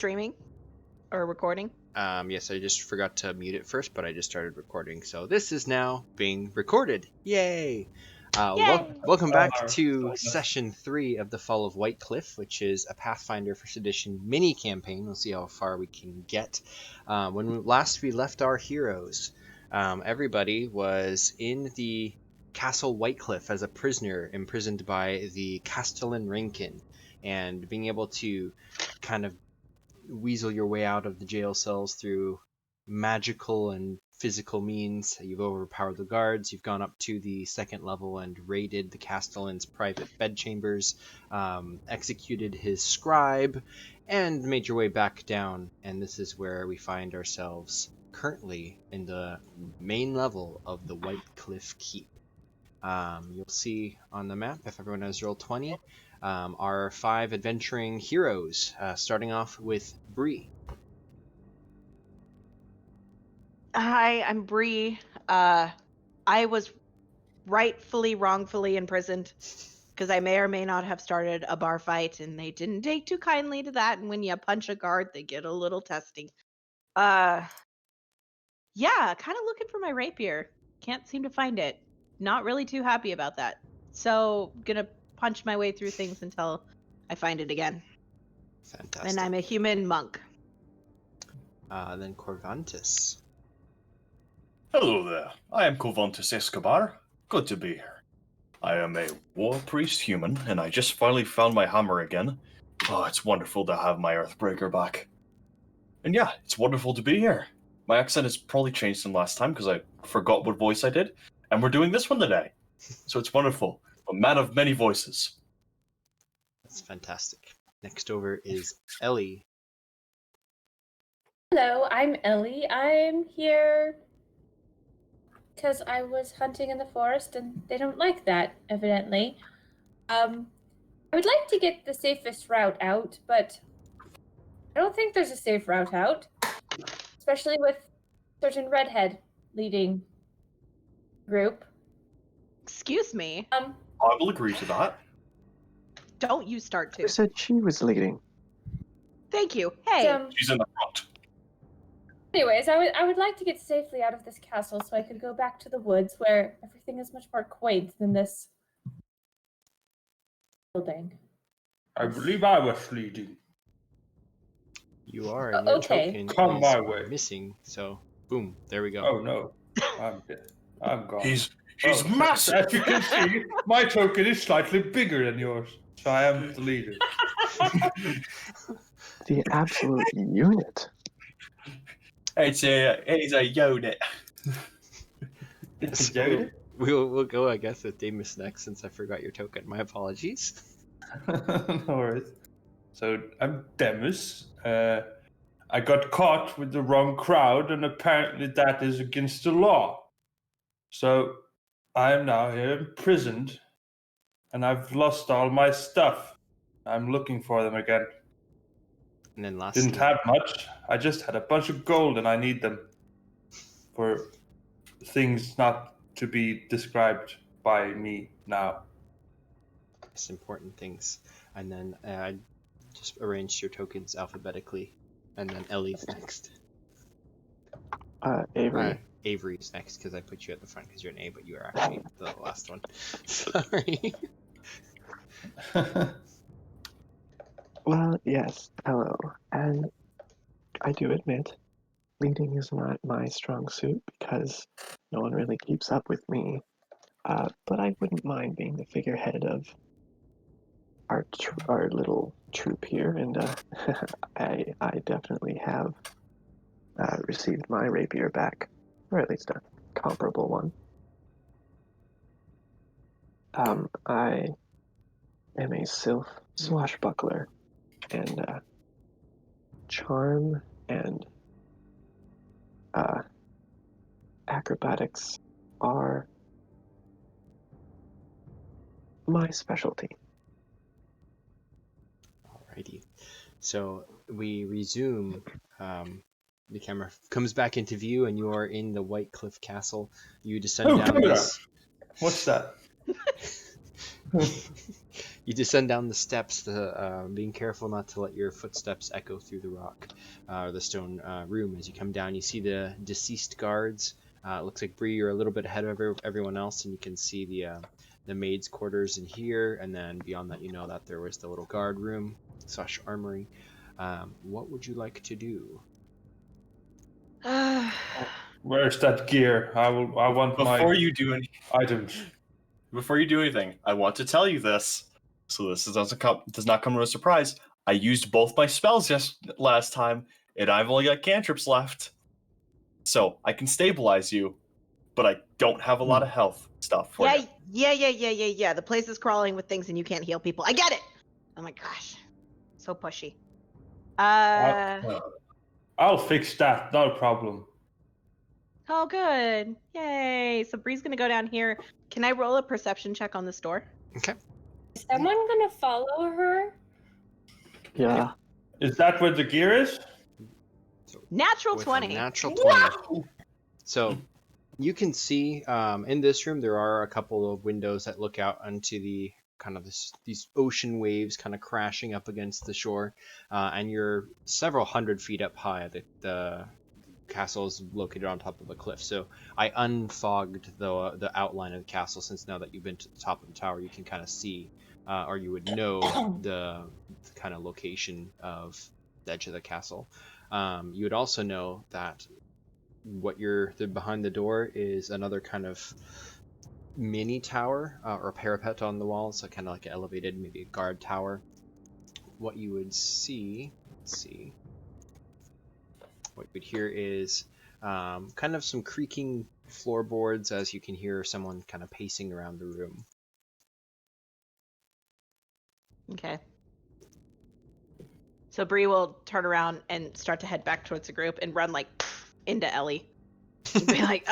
streaming or recording? Yes, I just forgot to mute it first, but I just started recording. So this is now being recorded. Yay! Welcome back to Session 3 of the Fall of Whitecliff, which is a Pathfinder 1st Edition mini-campaign. We'll see how far we can get. When last we left our heroes, everybody was in the Castle Whitecliff as a prisoner, imprisoned by the Castellan Rankin, and being able to kind of weasel your way out of the jail cells through magical and physical means. You've overpowered the guards, you've gone up to the second level and raided the Castellan's private bedchambers, executed his scribe, and made your way back down. And this is where we find ourselves currently in the main level of the Whitecliff Keep. You'll see on the map, if everyone has roll 20, our 5 adventuring heroes, starting off with Bree. Hi, I'm Bree. I was wrongfully imprisoned because I may or may not have started a bar fight, and they didn't take too kindly to that. And when you punch a guard, they get a little testy. Yeah, kind of looking for my rapier. Can't seem to find it. Not really too happy about that. So, gonna punch my way through things until I find it again. Fantastic. And I'm a human monk. Then Corvantis. Hello there, I am Corvantis Escobar. Good to be here. I am a war priest human, and I just finally found my hammer again. Oh, it's wonderful to have my Earthbreaker back. And yeah, it's wonderful to be here. My accent has probably changed from last time because I forgot what voice I did, and we're doing this one today. So it's wonderful. A man of many voices. That's fantastic. Next over is Elly. Hello, I'm Elly. I'm here because I was hunting in the forest and they don't like that, evidently. I would like to get the safest route out, but I don't think there's a safe route out, especially with certain redhead leading group. Excuse me. I will agree to that. Don't you start to. Who said she was leading? Thank you. Hey. She's in the front. Anyways, I would like to get safely out of this castle so I could go back to the woods where everything is much more quaint than this building. I believe I was leading. You are, and your Okay. token Come is my way. missing. So, boom, there we go. Oh no, I'm dead. I'm gone. He's Oh, massive! As you can see, my token is slightly bigger than yours, so I am the leader. The absolute unit. It's a unit. It's a So unit? we'll go, I guess, with Damus next, since I forgot your token. My apologies. No worries. So I'm Demus. I got caught with the wrong crowd, and apparently that is against the law. So I am now here imprisoned, and I've lost all my stuff. I'm looking for them again. And then lastly, Didn't have much. I just had a bunch of gold, and I need them for things not to be described by me now. it's important things. And then I just arranged your tokens alphabetically. And then Elly's next. Averi. Avery's next, because I put you at the front because you're an A, but you are actually the last one. Sorry. Well, yes, hello. And I do admit, leading is not my strong suit because no one really keeps up with me. But I wouldn't mind being the figurehead of our little troop here, and I definitely have received my rapier back, or at least a comparable one. I am a Sylph Swashbuckler, and charm and acrobatics are my specialty. Alrighty. So we resume. The camera comes back into view, and you are in the Whitecliff Castle. You descend down camera. this. What's that? You descend down the steps, being careful not to let your footsteps echo through the rock or the stone room. As you come down, you see the deceased guards. It looks like Bree, you're a little bit ahead of everyone else, and you can see the maid's quarters in here. And then beyond that, you know that there was the little guard room / armory. What would you like to do? Where's that gear? I want Before you do any, items. before you do anything, I want to tell you this. So this does not come as a surprise. I used both my spells last time, and I've only got cantrips left. So I can stabilize you, but I don't have a lot of health stuff for you. Yeah. The place is crawling with things and you can't heal people. I get it. Oh my gosh. So pushy. I'll fix that. No problem. Oh, good. Yay. So Bree's going to go down here. Can I roll a perception check on this door? Okay. Is someone gonna follow her? Yeah. Is that where the gear is? Natural With 20. A natural 20. So you can see in this room there are a couple of windows that look out onto the kind of these ocean waves kind of crashing up against the shore, and you're several hundred feet up high. The castle is located on top of a cliff, so I unfogged the outline of the castle, since now that you've been to the top of the tower you can kind of see, or you would know the kind of location of the edge of the castle. You would also know that behind the door is another kind of mini tower or parapet on the wall, so kind of like an elevated, maybe a guard tower. What you would see, what you would hear is kind of some creaking floorboards, as you can hear someone kind of pacing around the room. Okay. So Bree will turn around and start to head back towards the group and run like into Elly. And be like,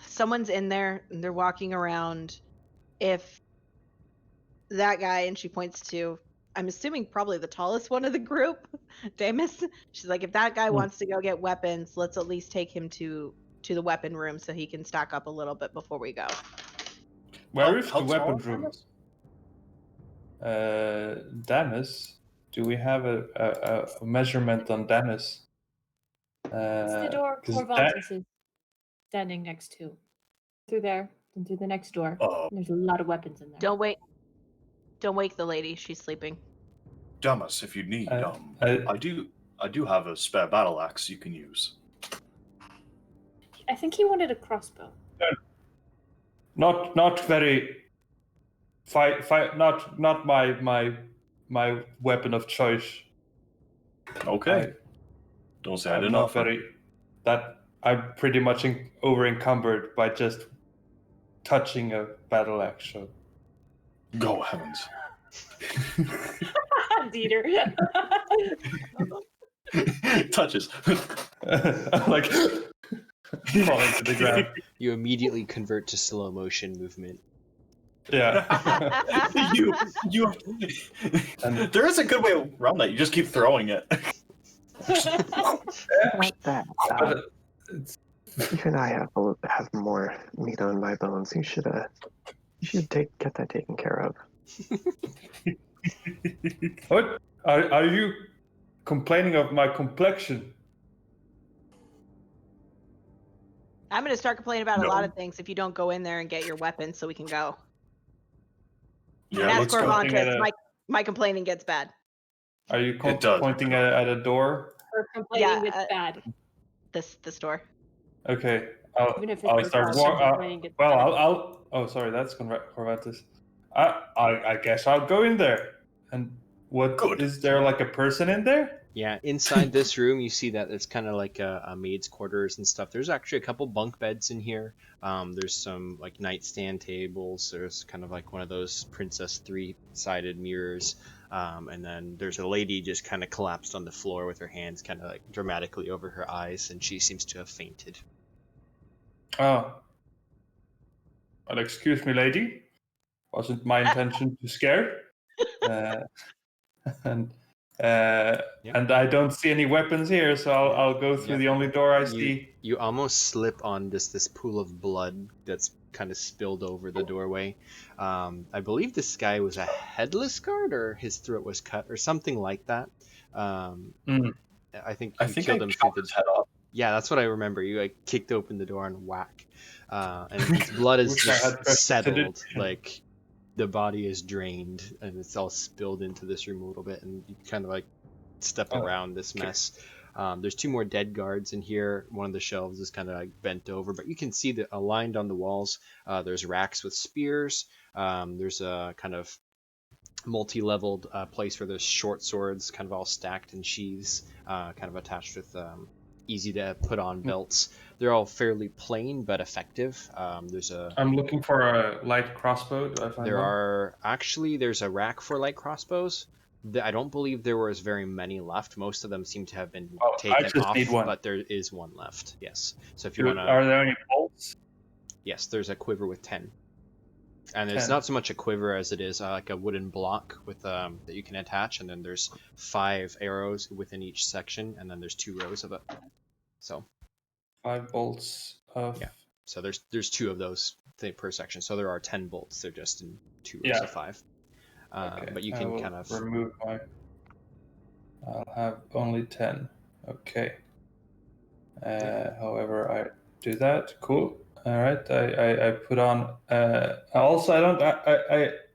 someone's in there and they're walking around. If that guy, and she points to, I'm assuming probably the tallest one of the group, Damus. She's like, if that guy wants to go get weapons, let's at least take him to the weapon room so he can stock up a little bit before we go. Where is How the tall weapons is room? Rammus? Damus? Do we have a measurement on Damus? It's the door Corvantis is standing next to. Through there, and through the next door. Oh, There's a lot of weapons in there. Don't wake the lady. She's sleeping. Damus, if you need, I do have a spare battle axe you can use. I think he wanted a crossbow. Not very. Not my weapon of choice. Okay. Don't say I I'm didn't not offer. very. That I'm pretty much over encumbered by just touching a battle axe. So. Go heavens. Dieter. Touches. I'm like falling to the ground. You immediately convert to slow motion movement. Yeah. you and there is a good way around that. You just keep throwing it. Like that. Even I have more meat on my bones. You should get that taken care of. What? Are you complaining of my complexion? I'm going to start complaining about No. a lot of things if you don't go in there and get your weapons so we can go. Yeah, And as let's go. Corvantis, my complaining gets bad. Are you It does. pointing at a door? Her complaining Yeah, gets bad. This door. Okay. Even if it's I'll her start fault, her complaining gets bad. I'll. Oh, sorry. That's Corvantis. I guess I'll go in there. And what Good. Is there like a person in there? Yeah, inside this room, you see that it's kind of like a maid's quarters and stuff. There's actually a couple bunk beds in here. There's some like nightstand tables. There's kind of like one of those princess three-sided mirrors. And then there's a lady just kind of collapsed on the floor with her hands kind of like dramatically over her eyes, and she seems to have fainted. Oh. Well, excuse me, lady. Wasn't my intention to scare. And And I don't see any weapons here, so I'll go through the only door I see. You almost slip on this pool of blood that's kind of spilled over the doorway. I believe this guy was a headless guard, or his throat was cut, or something like that. I think you killed him through his head off. Yeah, that's what I remember. You kicked open the door and whack, and his blood is just settled, like the body is drained, and it's all spilled into this room a little bit, and you kind of like step around this mess. There's 2 more dead guards in here. One of the shelves is kind of like bent over, but you can see that aligned on the walls, there's racks with spears. There's a kind of multi-leveled place where there's short swords kind of all stacked in sheaths, kind of attached with easy to put on belts. They're all fairly plain but effective. I'm looking for a light crossbow. Do I find one? There's a rack for light crossbows. I don't believe there was very many left. Most of them seem to have been taken off, but there is one left. Yes. So if you want to, are there any bolts? Yes, there's a quiver with 10. And it's not so much a quiver as it is like a wooden block with that you can attach, and then there's 5 arrows within each section, and then there's 2 rows of it. So 5 bolts of So there's 2 of those per section. So there are 10 bolts. They're just in 2 rows of 5. But you can kind of remove my. I'll have only 10. Okay. However, I do that. Cool. All right. I put on. Also,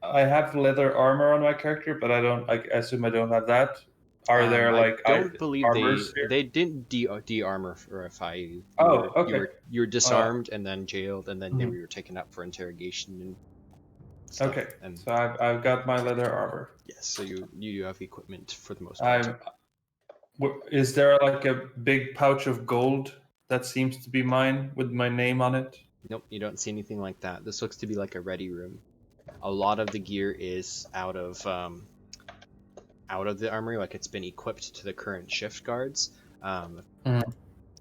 I have leather armor on my character, but I don't. I assume I don't have that. Are there I don't believe they didn't de-armor for FI. Okay. You were disarmed and then jailed, and then you were taken up for interrogation and stuff. Okay. And so I've got my leather armor. Yes. So you have equipment for the most part. Is there like a big pouch of gold that seems to be mine with my name on it? Nope, you don't see anything like that. This looks to be like a ready room. A lot of the gear is out of the armory, like it's been equipped to the current shift guards.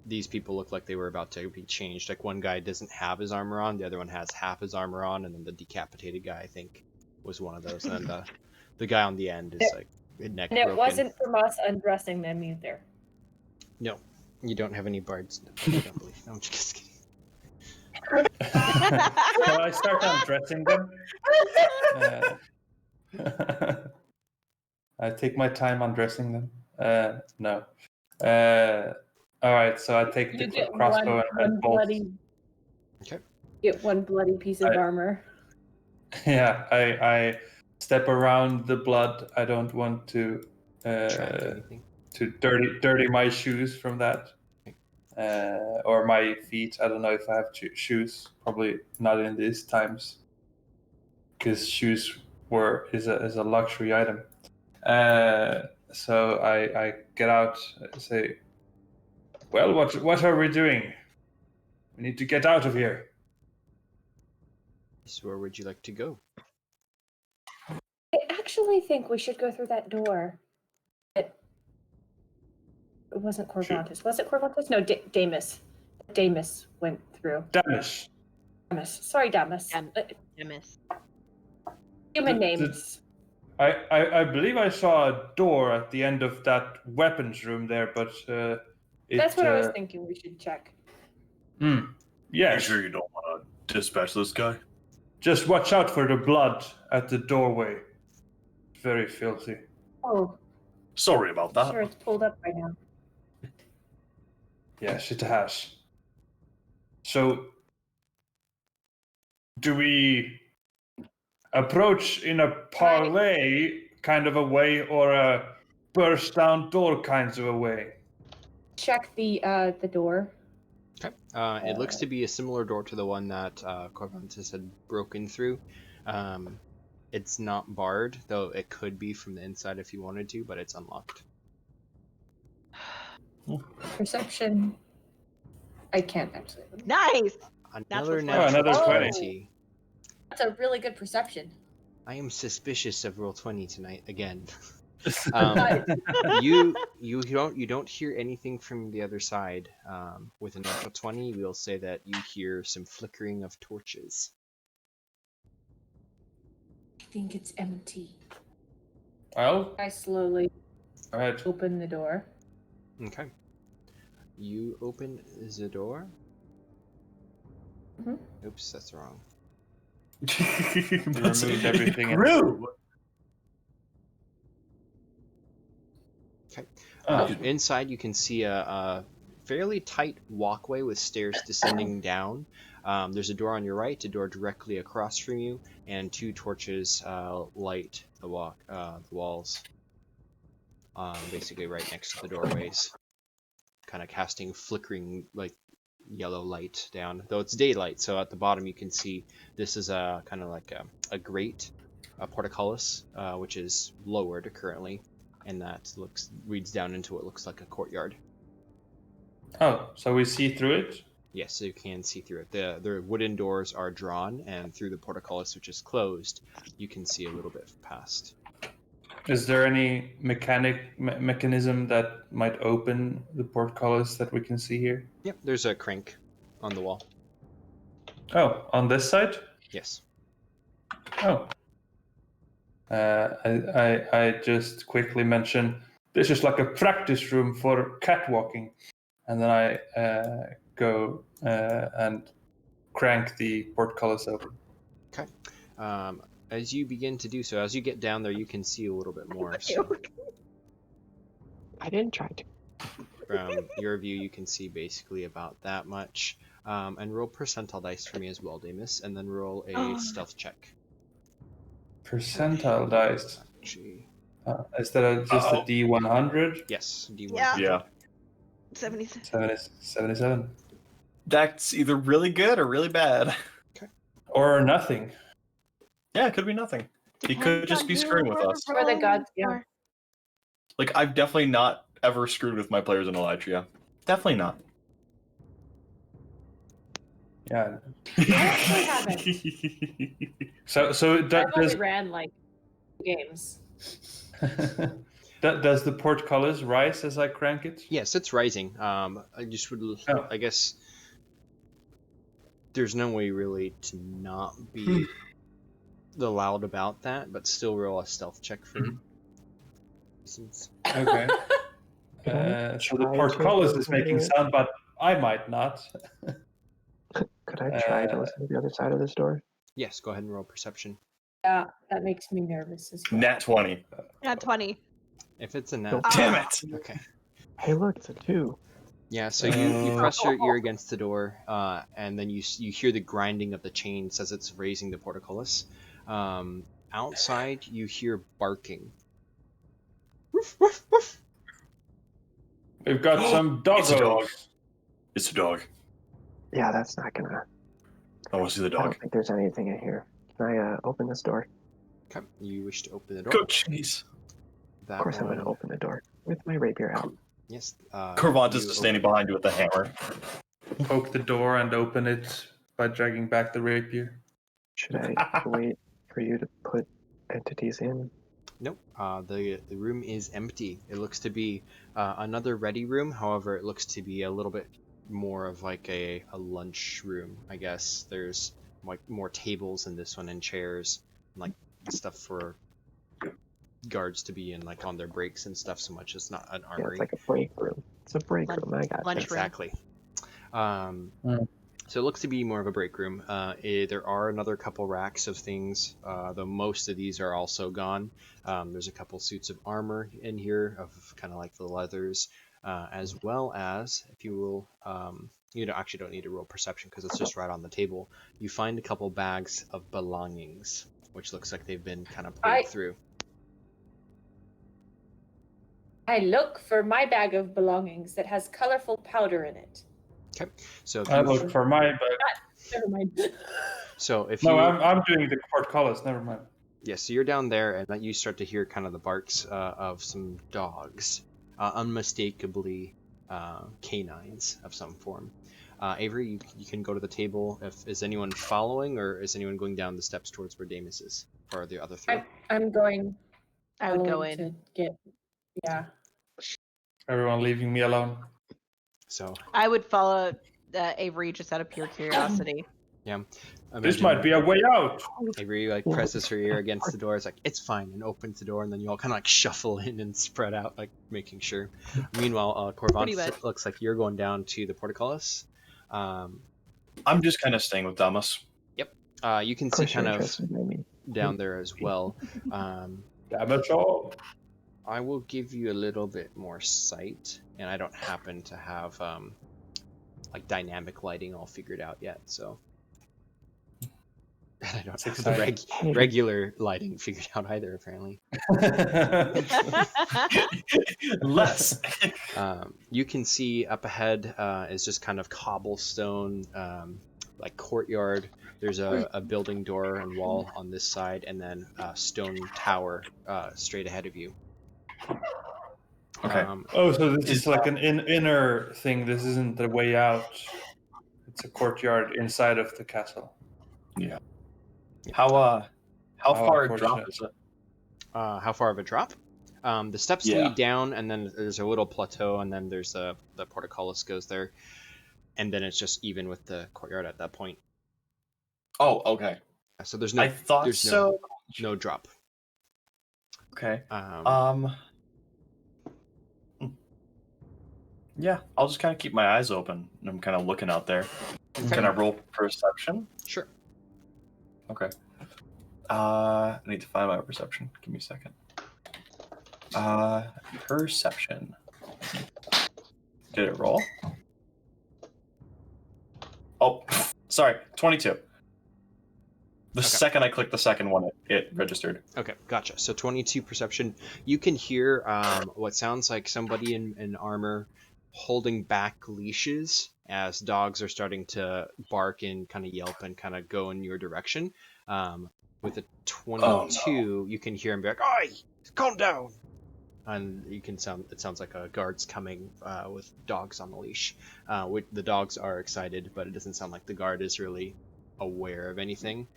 These people look like they were about to be changed. Like one guy doesn't have his armor on, the other one has half his armor on, and then the decapitated guy, I think, was one of those. And then the guy on the end is like neck broken. And it wasn't from us undressing them either. No, you don't have any bards. No, I don't believe. No, I'm just kidding. Shall I start undressing them? I take my time undressing them. No. All right, so I take the crossbow and bolts. Okay. Get one bloody piece of armor. Yeah, I step around the blood. I don't want to dirty my shoes from that. Or my feet. I don't know if I have shoes. Probably not in these times, because shoes is a luxury item. So I get out and say, well, what are we doing? We need to get out of here. So where would you like to go? I actually think we should go through that door. It wasn't Corvantis. Was it Corvantis? No, Damus. Damus went through. Damus. Sorry, Damus. Damus. Human names. I believe I saw a door at the end of that weapons room there, but that's what I was thinking. We should check. Yeah. You sure you don't want to dispatch this guy? Just watch out for the blood at the doorway. Very filthy. Oh. Sorry about that. Sure, it's pulled up right now. Yes, it has. So, do we approach in a parlay kind of a way, or a burst down door kinds of a way? Check the door. Okay. It looks to be a similar door to the one that Corvantis had broken through. It's not barred, though it could be from the inside if you wanted to, but it's unlocked. Perception. I can't actually. Nice. Another natural 20. That's a really good perception. I am suspicious of roll 20 tonight again. You don't hear anything from the other side. With a natural 20, we'll say that you hear some flickering of torches. I think it's empty. Well, I slowly Go ahead. open the door. Okay. You open the door. Mhm. Oops, that's wrong. Removed everything. Grew. Okay. Oh. Inside, you can see a fairly tight walkway with stairs descending down. There's a door on your right, a door directly across from you, and 2 torches light the walls. Basically right next to the doorways, kind of casting flickering like yellow light down. Though it's daylight, so at the bottom you can see this is a kind of like a grate, a portcullis, which is lowered currently, and that reads down into what looks like a courtyard. Oh, so we see through it? Yes, so you can see through it. The wooden doors are drawn, and through the portcullis, which is closed, you can see a little bit past. Is there any mechanism that might open the portcullis that we can see here? Yep, there's a crank on the wall. Oh, on this side? Yes. Oh. I just quickly mention this is like a practice room for catwalking, and then I go and crank the portcullis open. Okay. As you begin to do so, as you get down there, you can see a little bit more. So I didn't try to. from your view, you can see basically about that much. And roll percentile dice for me as well, Damus, and then roll a stealth check. Percentile dice. Actually, Is that just a D100? yes, D1. Yeah. 77. 77. That's either really good or really bad. Or nothing. Yeah, it could be nothing. He could just be screwing with us. Or the gods, yeah. Like, I've definitely not ever screwed with my players in Elytria. Definitely not. Yeah. I actually haven't. So I've only ran like games. does the portcullis rise as I crank it? Yes, it's rising. I just would, I guess, there's no way really to not be loud about that, but still roll a stealth check for me. Okay. So the portcullis is making sound, but I might not. Could I try to listen to the other side of this door? Yes, go ahead and roll perception. Yeah, that makes me nervous as well. Nat 20. Nat 20. If it's a nat, Damn it! okay. Hey, look, it's a 2. Yeah, so you press your ear against the door, and then you hear the grinding of the chains as it's raising the portcullis. Outside, you hear barking. Woof, woof, woof. We've got some It's a dog. doggos. It's a dog. Yeah, that's not gonna. I want to see the I dog. don't think there's anything in here. Can I open this door? Okay, you wish to open the door. Go cheese. That Of course, I'm gonna one- open the door with my rapier out. Yes. Corvantis you is standing open- behind you with the hammer. Poke the door and open it by dragging back the rapier. Should I wait for you to put entities in? Nope. The room is empty. It looks to be another ready room. However, it looks to be a little bit more of like a lunch room, I guess. There's like more tables in this one and chairs, and like stuff for guards to be in, like on their breaks and stuff. So much it's not an Yeah, armory. it's like a break room. It's a break Lunch- room. I got lunch you. room. Exactly. So it looks to be more of a break room. There are another couple racks of things, though most of these are also gone. There's a couple suits of armor in here of kind of like the leathers, as well as, if you will, actually don't need to roll perception because it's just right on the table. You find a couple bags of belongings, which looks like they've been kind of pulled through. I look for my bag of belongings that has colorful powder in it. Okay, so if I you, look for my bag. Never mind. so if No, you, I'm doing the portcullis. Never mind. yeah, so you're down there, and then you start to hear kind of the barks of some dogs, unmistakably canines of some form. Avery, you can go to the table. Is anyone following, or is anyone going down the steps towards where Damus is, or the other three? I'm going. I would go following in. to get. Yeah. Everyone leaving me alone. So I would follow Avery just out of pure curiosity. Yeah. This might be a way out. Averi like presses her ear against the door. It's like, it's fine, and opens the door, and then you all kind of like shuffle in and spread out, like making sure. Meanwhile, Corvantis, looks like you're going down to the portcullis. I'm just kind of staying with Damas. Yep. You can see kind of down there as well. I will give you a little bit more sight, and I don't happen to have like dynamic lighting all figured out yet, so. I don't have the regular lighting figured out either, apparently. Less. You can see up ahead is just kind of cobblestone, like courtyard. There's a building door and wall on this side, and then a stone tower straight ahead of you. Okay. So this is like an inner thing. This isn't the way out. It's a courtyard inside of the castle. Yeah. How far a drop is it? How far of a drop? The steps lead down, and then there's a little plateau, and then there's the portcullis goes there, and then it's just even with the courtyard at that point. Oh, okay. So there's no. I thought there's so. No drop. Okay. Yeah, I'll just kind of keep my eyes open, and I'm kind of looking out there. Okay. Can I roll perception? Sure. Okay. I need to find my perception. Give me a second. Perception. Did it roll? Oh, sorry. 22. The second I clicked the second one, it registered. Okay, gotcha. So 22 perception. You can hear what sounds like somebody in armor holding back leashes as dogs are starting to bark and kind of yelp and kind of go in your direction. With a 22, you can hear him be like, "Oi, calm down!" And it sounds like a guard's coming with dogs on the leash. The dogs are excited, but it doesn't sound like the guard is really aware of anything.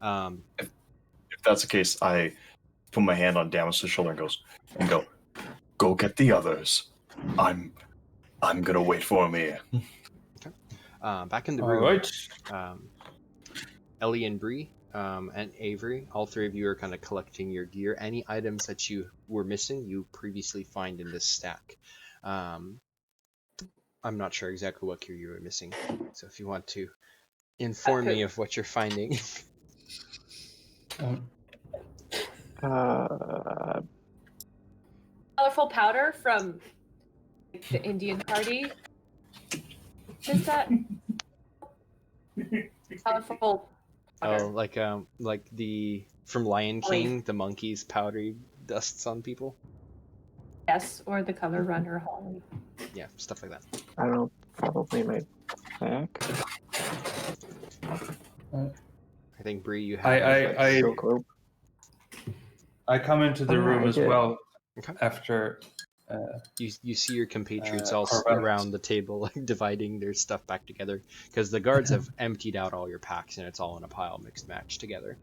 If that's the case, I put my hand on Damas's shoulder and go get the others. I'm gonna wait for him here. Okay. Back in the room, right. Elly and Bree and Averi, all three of you are kind of collecting your gear. Any items that you were missing, you previously find in this stack. I'm not sure exactly what gear you were missing, so if you want to inform me of what you're finding. Colorful powder from the Indian party. Is that colorful powder? Oh, like the from Lion King, the monkeys powdery dusts on people. Yes, or the color runner Holly. Yeah, stuff like that. I don't know, probably my back. I think Bree, you have. I come into the room as well. Okay. After you see your compatriots all around the table, like dividing their stuff back together, because the guards have emptied out all your packs and it's all in a pile, mixed match together.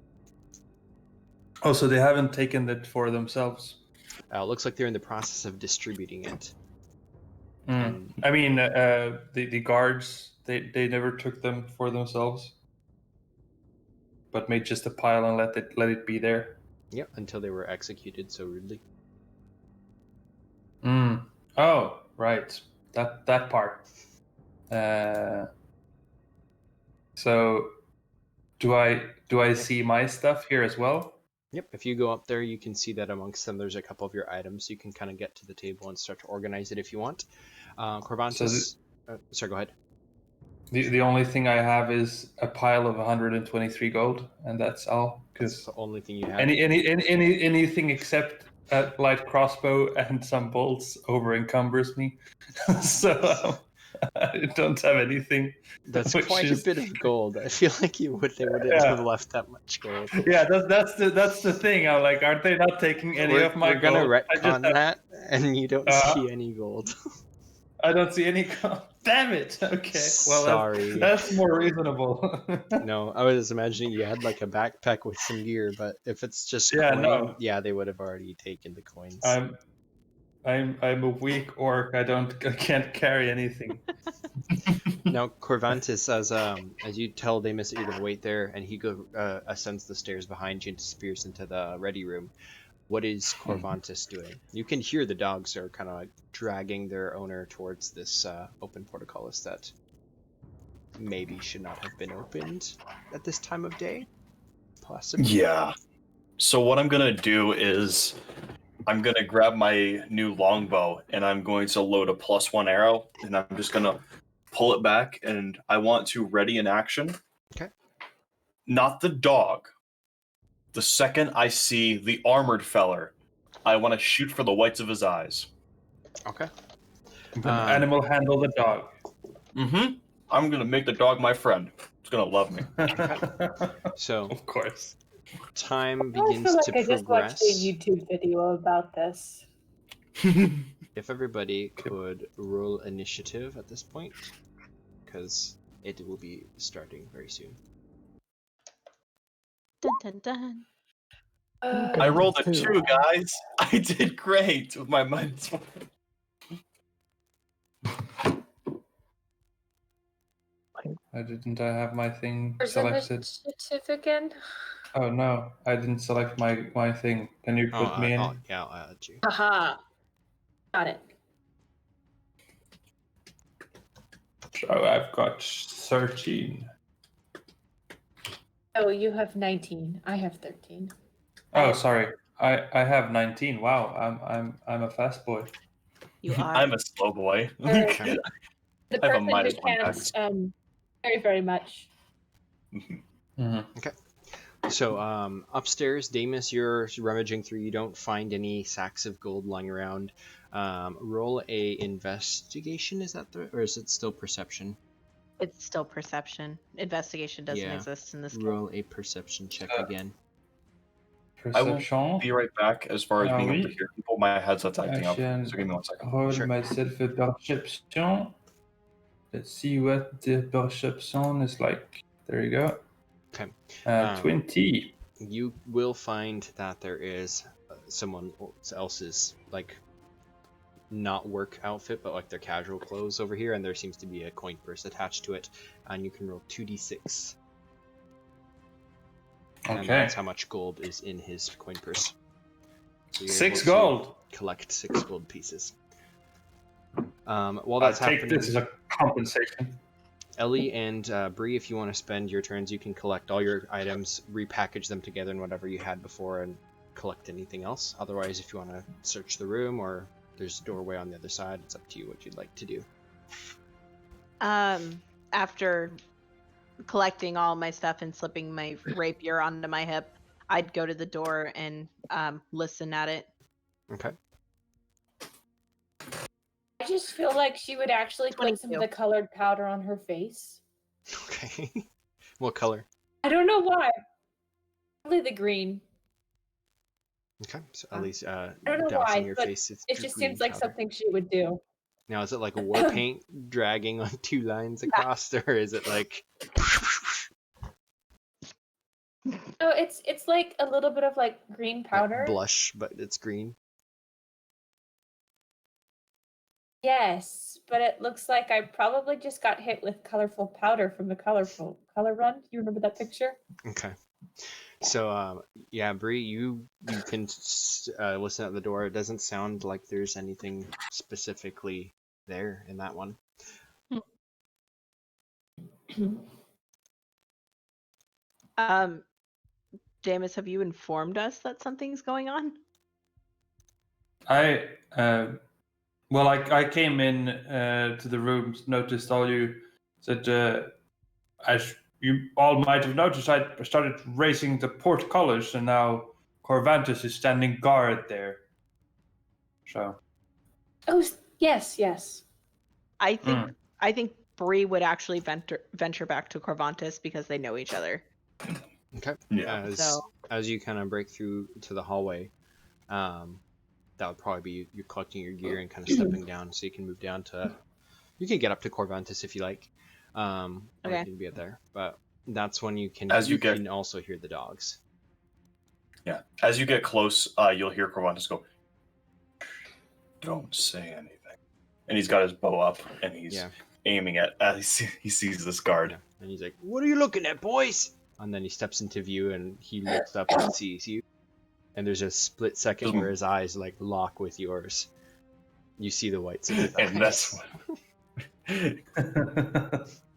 Oh, so they haven't taken it for themselves. Looks like they're in the process of distributing it. I mean, the guards, they never took them for themselves, but made just a pile and let it be there. Yep, until they were executed so rudely. Oh, right. That part. So, do I see my stuff here as well? Yep. If you go up there, you can see that amongst them, there's a couple of your items. You can kind of get to the table and start to organize it if you want. Corvantis. Sorry, go ahead. The only thing I have is a pile of 123 gold, and that's all. That's the only thing you have. Anything except a light crossbow and some bolts over encumbers me, so I don't have anything. That's quite a bit of gold. I feel like they wouldn't have left that much gold. Yeah, that's the thing. I'm like, aren't they not taking any of my gold? We're gonna retcon that, and you don't see any gold. I don't see any gold. Damn it! Okay, well, sorry. That's more reasonable. No, I was imagining you had like a backpack with some gear, but if it's just they would have already taken the coins. I'm a weak orc. I can't carry anything. Now, Corvantis, as you tell Damus that you're going to wait there, and he ascends the stairs behind you and disappears into the ready room. What is Corvantis doing? You can hear the dogs are kind of like dragging their owner towards this open portcullis that maybe should not have been opened at this time of day. Possibly. Yeah. So what I'm gonna do is I'm gonna grab my new longbow and I'm going to load a +1 arrow and I'm just gonna pull it back and I want to ready an action. Okay. Not the dog. The second I see the armored feller, I want to shoot for the whites of his eyes. Okay. Animal handle the dog. Mm-hmm. I'm gonna make the dog my friend. It's gonna love me. So, Of course. time I feel begins like to I just watched a progress. YouTube video about this. If everybody could roll initiative at this point, because it will be starting very soon. Dun, dun, dun. I rolled a Two. 2, guys. I did great with my minus 1. I didn't have my thing Where's selected. initiative again? Oh no, I didn't select my thing. Can you put me in? I'll add you. Haha. Got it. So I've got 13. Oh, you have 19. I have 13. Oh, sorry. I have 19. Wow, I'm a fast boy. You are. I'm a slow boy. Okay. The I have a person minus who 1 can't dex. very, very much. So, upstairs, Damus, you're rummaging through. You don't find any sacks of gold lying around. Roll a investigation. Or is it still perception? It's still perception. Investigation doesn't Yeah. exist in this game. Roll a perception check again. I will Perception. be right back as far as being able to Oui. hear people. My headset's acting up. Action. So give me 1 second. Roll Sure. myself a perception. Let's see what the perception is like. There you go. Okay. 20. You will find that there is someone else's, like, not work outfit, but like their casual clothes over here, and there seems to be a coin purse attached to it, and you can roll 2d6. And Okay. that's how much gold is in his coin purse. So you're 6 able to gold. collect 6 gold pieces. While I'll that's take happening, this as a compensation. Elly and Bree, if you want to spend your turns, you can collect all your items, repackage them together in whatever you had before, and collect anything else. Otherwise, if you want to search the room, or there's a doorway on the other side, it's up to you what you'd like to do. After collecting all my stuff and slipping my rapier onto my hip, I'd go to the door and listen at it. Okay. I just feel like she would actually put some of 22. the colored powder on her face. Okay. What color? I don't know why. Probably the green. Okay. So Elly's I don't know dousing why, your but face. It's It just green seems like powder. something she would do. Now, is it like a war paint dragging on 2 lines across, or is it like? No, it's like a little bit of like green powder. Blush, but it's green. Yes, but it looks like I probably just got hit with colorful powder from the color run. You remember that picture? Okay. So, yeah, Bree, you can listen at the door. It doesn't sound like there's anything specifically there in that one. Damus, have you informed us that something's going on? I came in to the rooms, noticed all you said. As you all might have noticed, I started raising the portcullis, and now Corvantis is standing guard there. So. Oh yes. I think Bree would actually venture back to Corvantis because they know each other. Okay. Yeah. As you kind of break through to the hallway, that would probably be you collecting your gear and kind of stepping down, so you can move down to. You can get up to Corvantis if you like. Okay. You can be there, but that's when you can. You can also hear the dogs. Yeah. As you get close, you'll hear Corvantis go, "Don't say anything." And he's got his bow up, and he's aiming at as he sees this guard. And he's like, "What are you looking at, boys?" And then he steps into view and he looks up and sees you. And there's a split second where his eyes like lock with yours. You see the whites of his eyes. And that's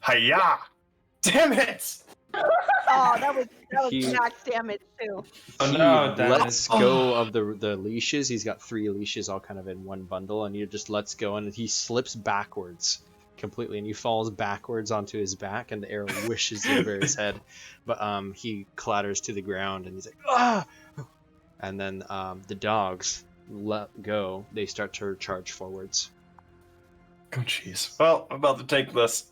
Hiya! Damn it! Oh, that was He- max damage too. Oh, He no, damn lets it. go of the leashes. He's got 3 leashes all kind of in one bundle, and he just lets go, and he slips backwards completely, and he falls backwards onto his back, and the arrow wishes over his head, but he clatters to the ground, and he's like, ah! And then the dogs let go. They start to charge forwards. Oh jeez. Well, I'm about to take this.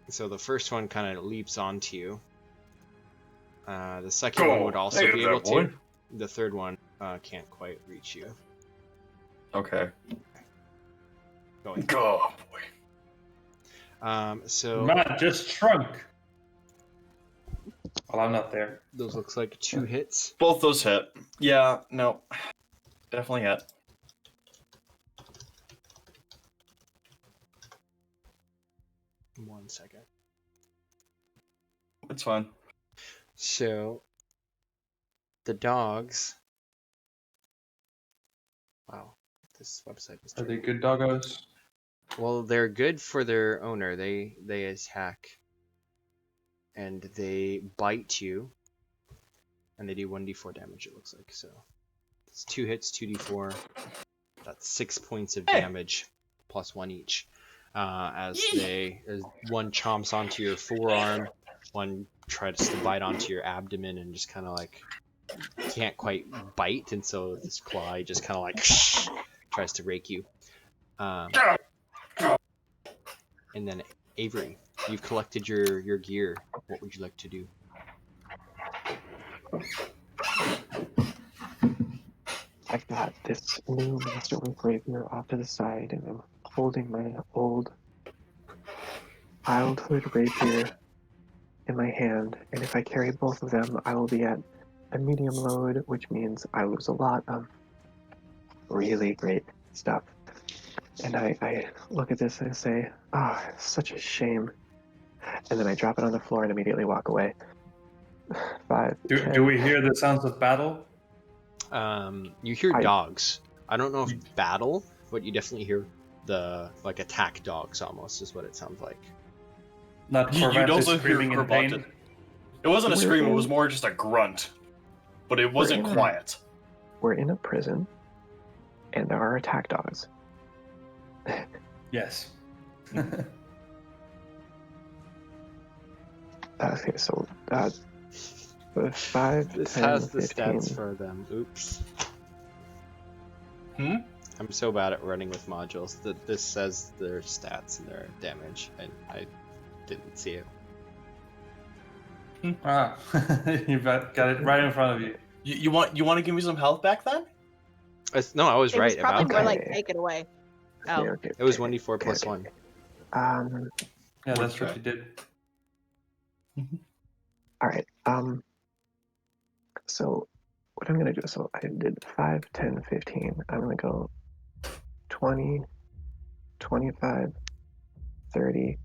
So the first one kind of leaps onto you. The second one would also be able to. The third one can't quite reach you. Okay. Going. Go, boy. So Man, just shrunk. Well, I'm not there. those looks like 2 hits. Both those hit. Yeah, no. Definitely hit. One second. It's fine. So the dogs. Wow, this website is Are they terrible. good doggos? Well, they're good for their owner. They attack, and they bite you, and they do 1d4 damage. It looks like so. It's 2 hits, 2d4. That's 6 points of damage, plus 1 each. As one chomps onto your forearm, one tries to bite onto your abdomen, and just kind of like can't quite bite, and so this claw just kind of like tries to rake you. And then Averi, you've collected your gear. What would you like to do? I've got this new Masterwork rapier off to the side, and I'm holding my old childhood rapier in my hand. And if I carry both of them, I will be at a medium load, which means I lose a lot of really great stuff. And I look at this and I say, "Ah, such a shame." And then I drop it on the floor and immediately walk away. 5. Do 10, we hear the sounds of battle? You hear I- dogs. I don't know if battle, but you definitely hear the like attack dogs almost is what it sounds like. Not You'd Corvantis also hear screaming in pain? Corvantis. It wasn't a We're scream, it in- was more just a grunt. But it wasn't in a- quiet. We're in a prison, and there are attack dogs. Yes. Okay, so 5, This 10, has the 15. stats for them. Oops. Hmm? I'm so bad at running with modules that this says their stats and their damage, and I didn't see it. Ah, you got it right in front of you. You want to give me some health back then? No, I was It right was probably about more that. like Okay. take it away. Okay, Oh, okay, It was okay, 1d4 okay, plus okay. 1. Yeah, that's Okay. what you did. All right. So what I'm gonna do? So I did 5, 10, 15. I'm gonna go 20, 25, 30,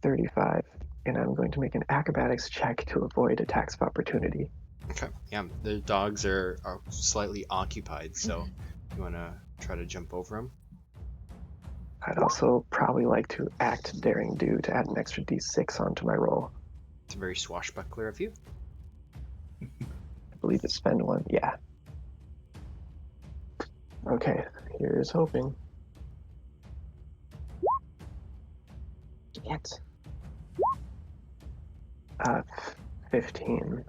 35, and I'm going to make an acrobatics check to avoid attacks of opportunity. Okay. Yeah, the dogs are slightly occupied, so you want to try to jump over them? I'd also probably like to act daring do to add an extra d6 onto my roll. It's very swashbuckler of you. I believe it's spend 1. Yeah. Okay, here's hoping. Yes. 15.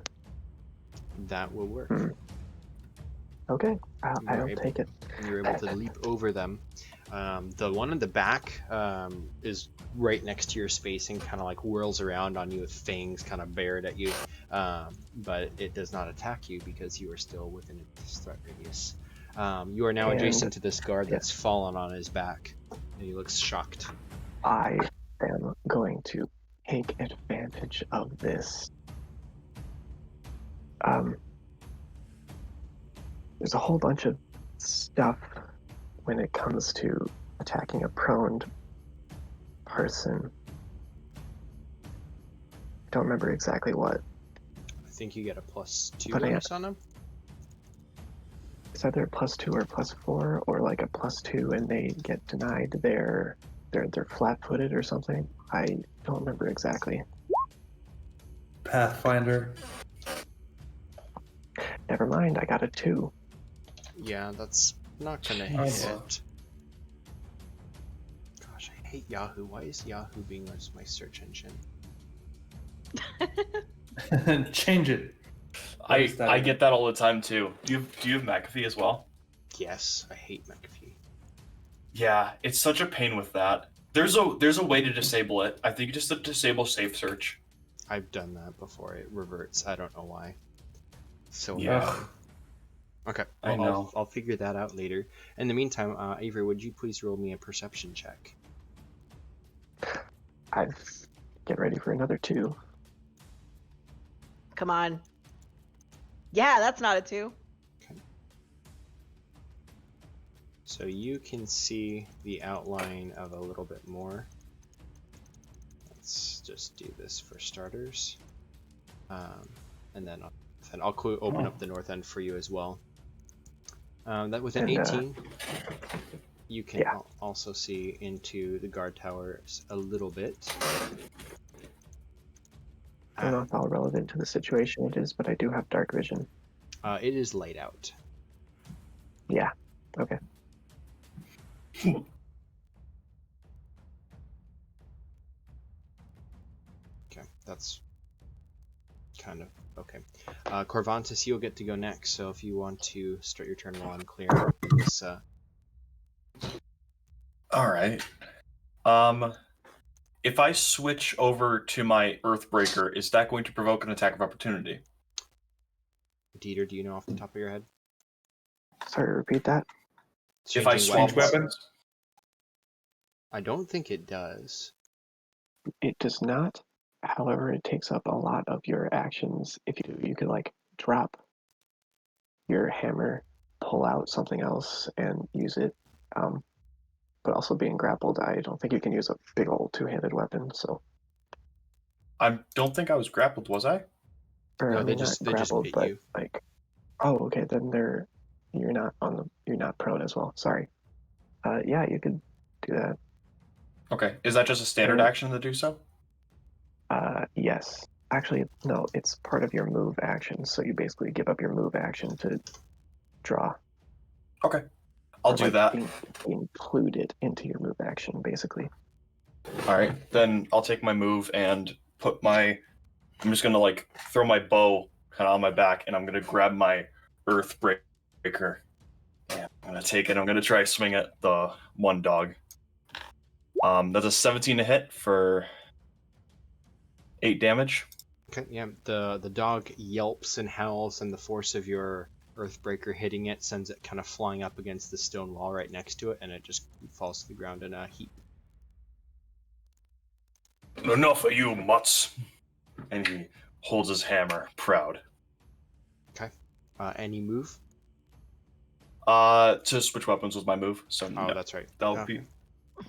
That will work. Hmm. Okay, You're I'll able- take it. And you're able to leap over them. The one in the back is right next to your space and kind of like whirls around on you with fangs kind of bared at you. But it does not attack you because you are still within its threat radius. You are now And- adjacent to this guard that's fallen on his back, and he looks shocked. I am going to take advantage of this. There's a whole bunch of stuff when it comes to attacking a prone person. Don't remember exactly what. I think you get a +2 But bonus on them. It's either a +2 or +4, or like a +2 and they get denied they're flat-footed or something. I don't remember exactly. Pathfinder. Never mind, I got a 2. Yeah, that's not gonna Jeez. hit. Gosh, I hate Yahoo. Why is Yahoo being my search engine? Change it. What is that I again? get that all the time too. Do you have McAfee as well? Yes, I hate McAfee. Yeah, it's such a pain with that. There's a way to disable it. I think you just have to disable safe search. I've done that before. It reverts. I don't know why. So Yeah. annoying. Okay, I know. I'll figure that out later. In the meantime, Avery, would you please roll me a perception check? Get ready for another 2. Come on. Yeah, that's not a 2. So you can see the outline of a little bit more. Let's just do this for starters. And then I'll open up the north end for you as well. That with an And, 18, you can yeah. also see into the guard towers a little bit. I don't know if how relevant to the situation it is, but I do have dark vision. It is laid out. Yeah. Okay. Okay, that's kind of okay. Corvantis, you'll get to go next. So if you want to start your turn while I'm clearing this. All right. If I switch over to my Earthbreaker, is that going to provoke an attack of opportunity? Dieter, do you know off the top of your head? Sorry, repeat that. If I Changing swap Change weapons? I don't think it does. It does not. However, it takes up a lot of your actions. If you could like drop your hammer, pull out something else, and use it. But also being grappled, I don't think you can use a big old two-handed weapon. So, I don't think I was grappled, was I? or No, I mean, not they just grappled, bit but you. like, oh, okay, then you're not prone as well. Sorry. Yeah, you could do that. Okay. Is that just a standard Or- action to do so? Yes. Actually, no, it's part of your move action. So you basically give up your move action to draw. Okay. I'll Or, do like, that. include it into your move action, basically. All right. Then I'll take my move and I'm just going to like throw my bow kind of on my back and I'm going to grab my Earthbreaker. And I'm going to take it. I'm going to try swing at the one dog. That's a 17 to hit for 8 damage. Okay, yeah. The dog yelps and howls, and the force of your Earthbreaker hitting it sends it kind of flying up against the stone wall right next to it, and it just falls to the ground in a heap. Enough of you, mutts. And he holds his hammer, proud. Okay. Any move? To switch weapons was my move, so Oh, no, that's right. that'll Okay. be.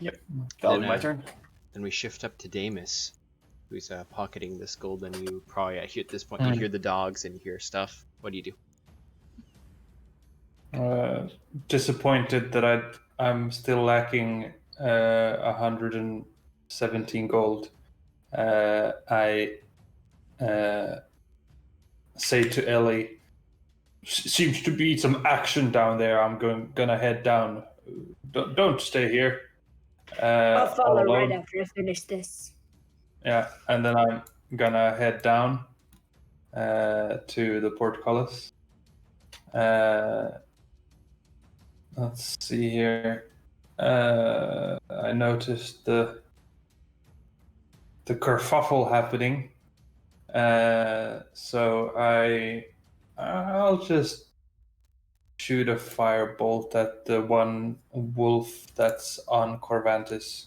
Yep, that'll be my Then, turn. Then we shift up to Damus, who's pocketing this gold, and you probably at this point you hear the dogs and you hear stuff. What do you do? Disappointed that I'm still lacking 117 gold. I say to Elly, seems to be some action down there. I'm gonna head down. Don't stay here. I'll all follow alone. right after I finish this. Yeah, and then I'm gonna head down to the portcullis. Let's see here. I noticed the kerfuffle happening. So I'll just shoot a firebolt at the one wolf that's on Corvantis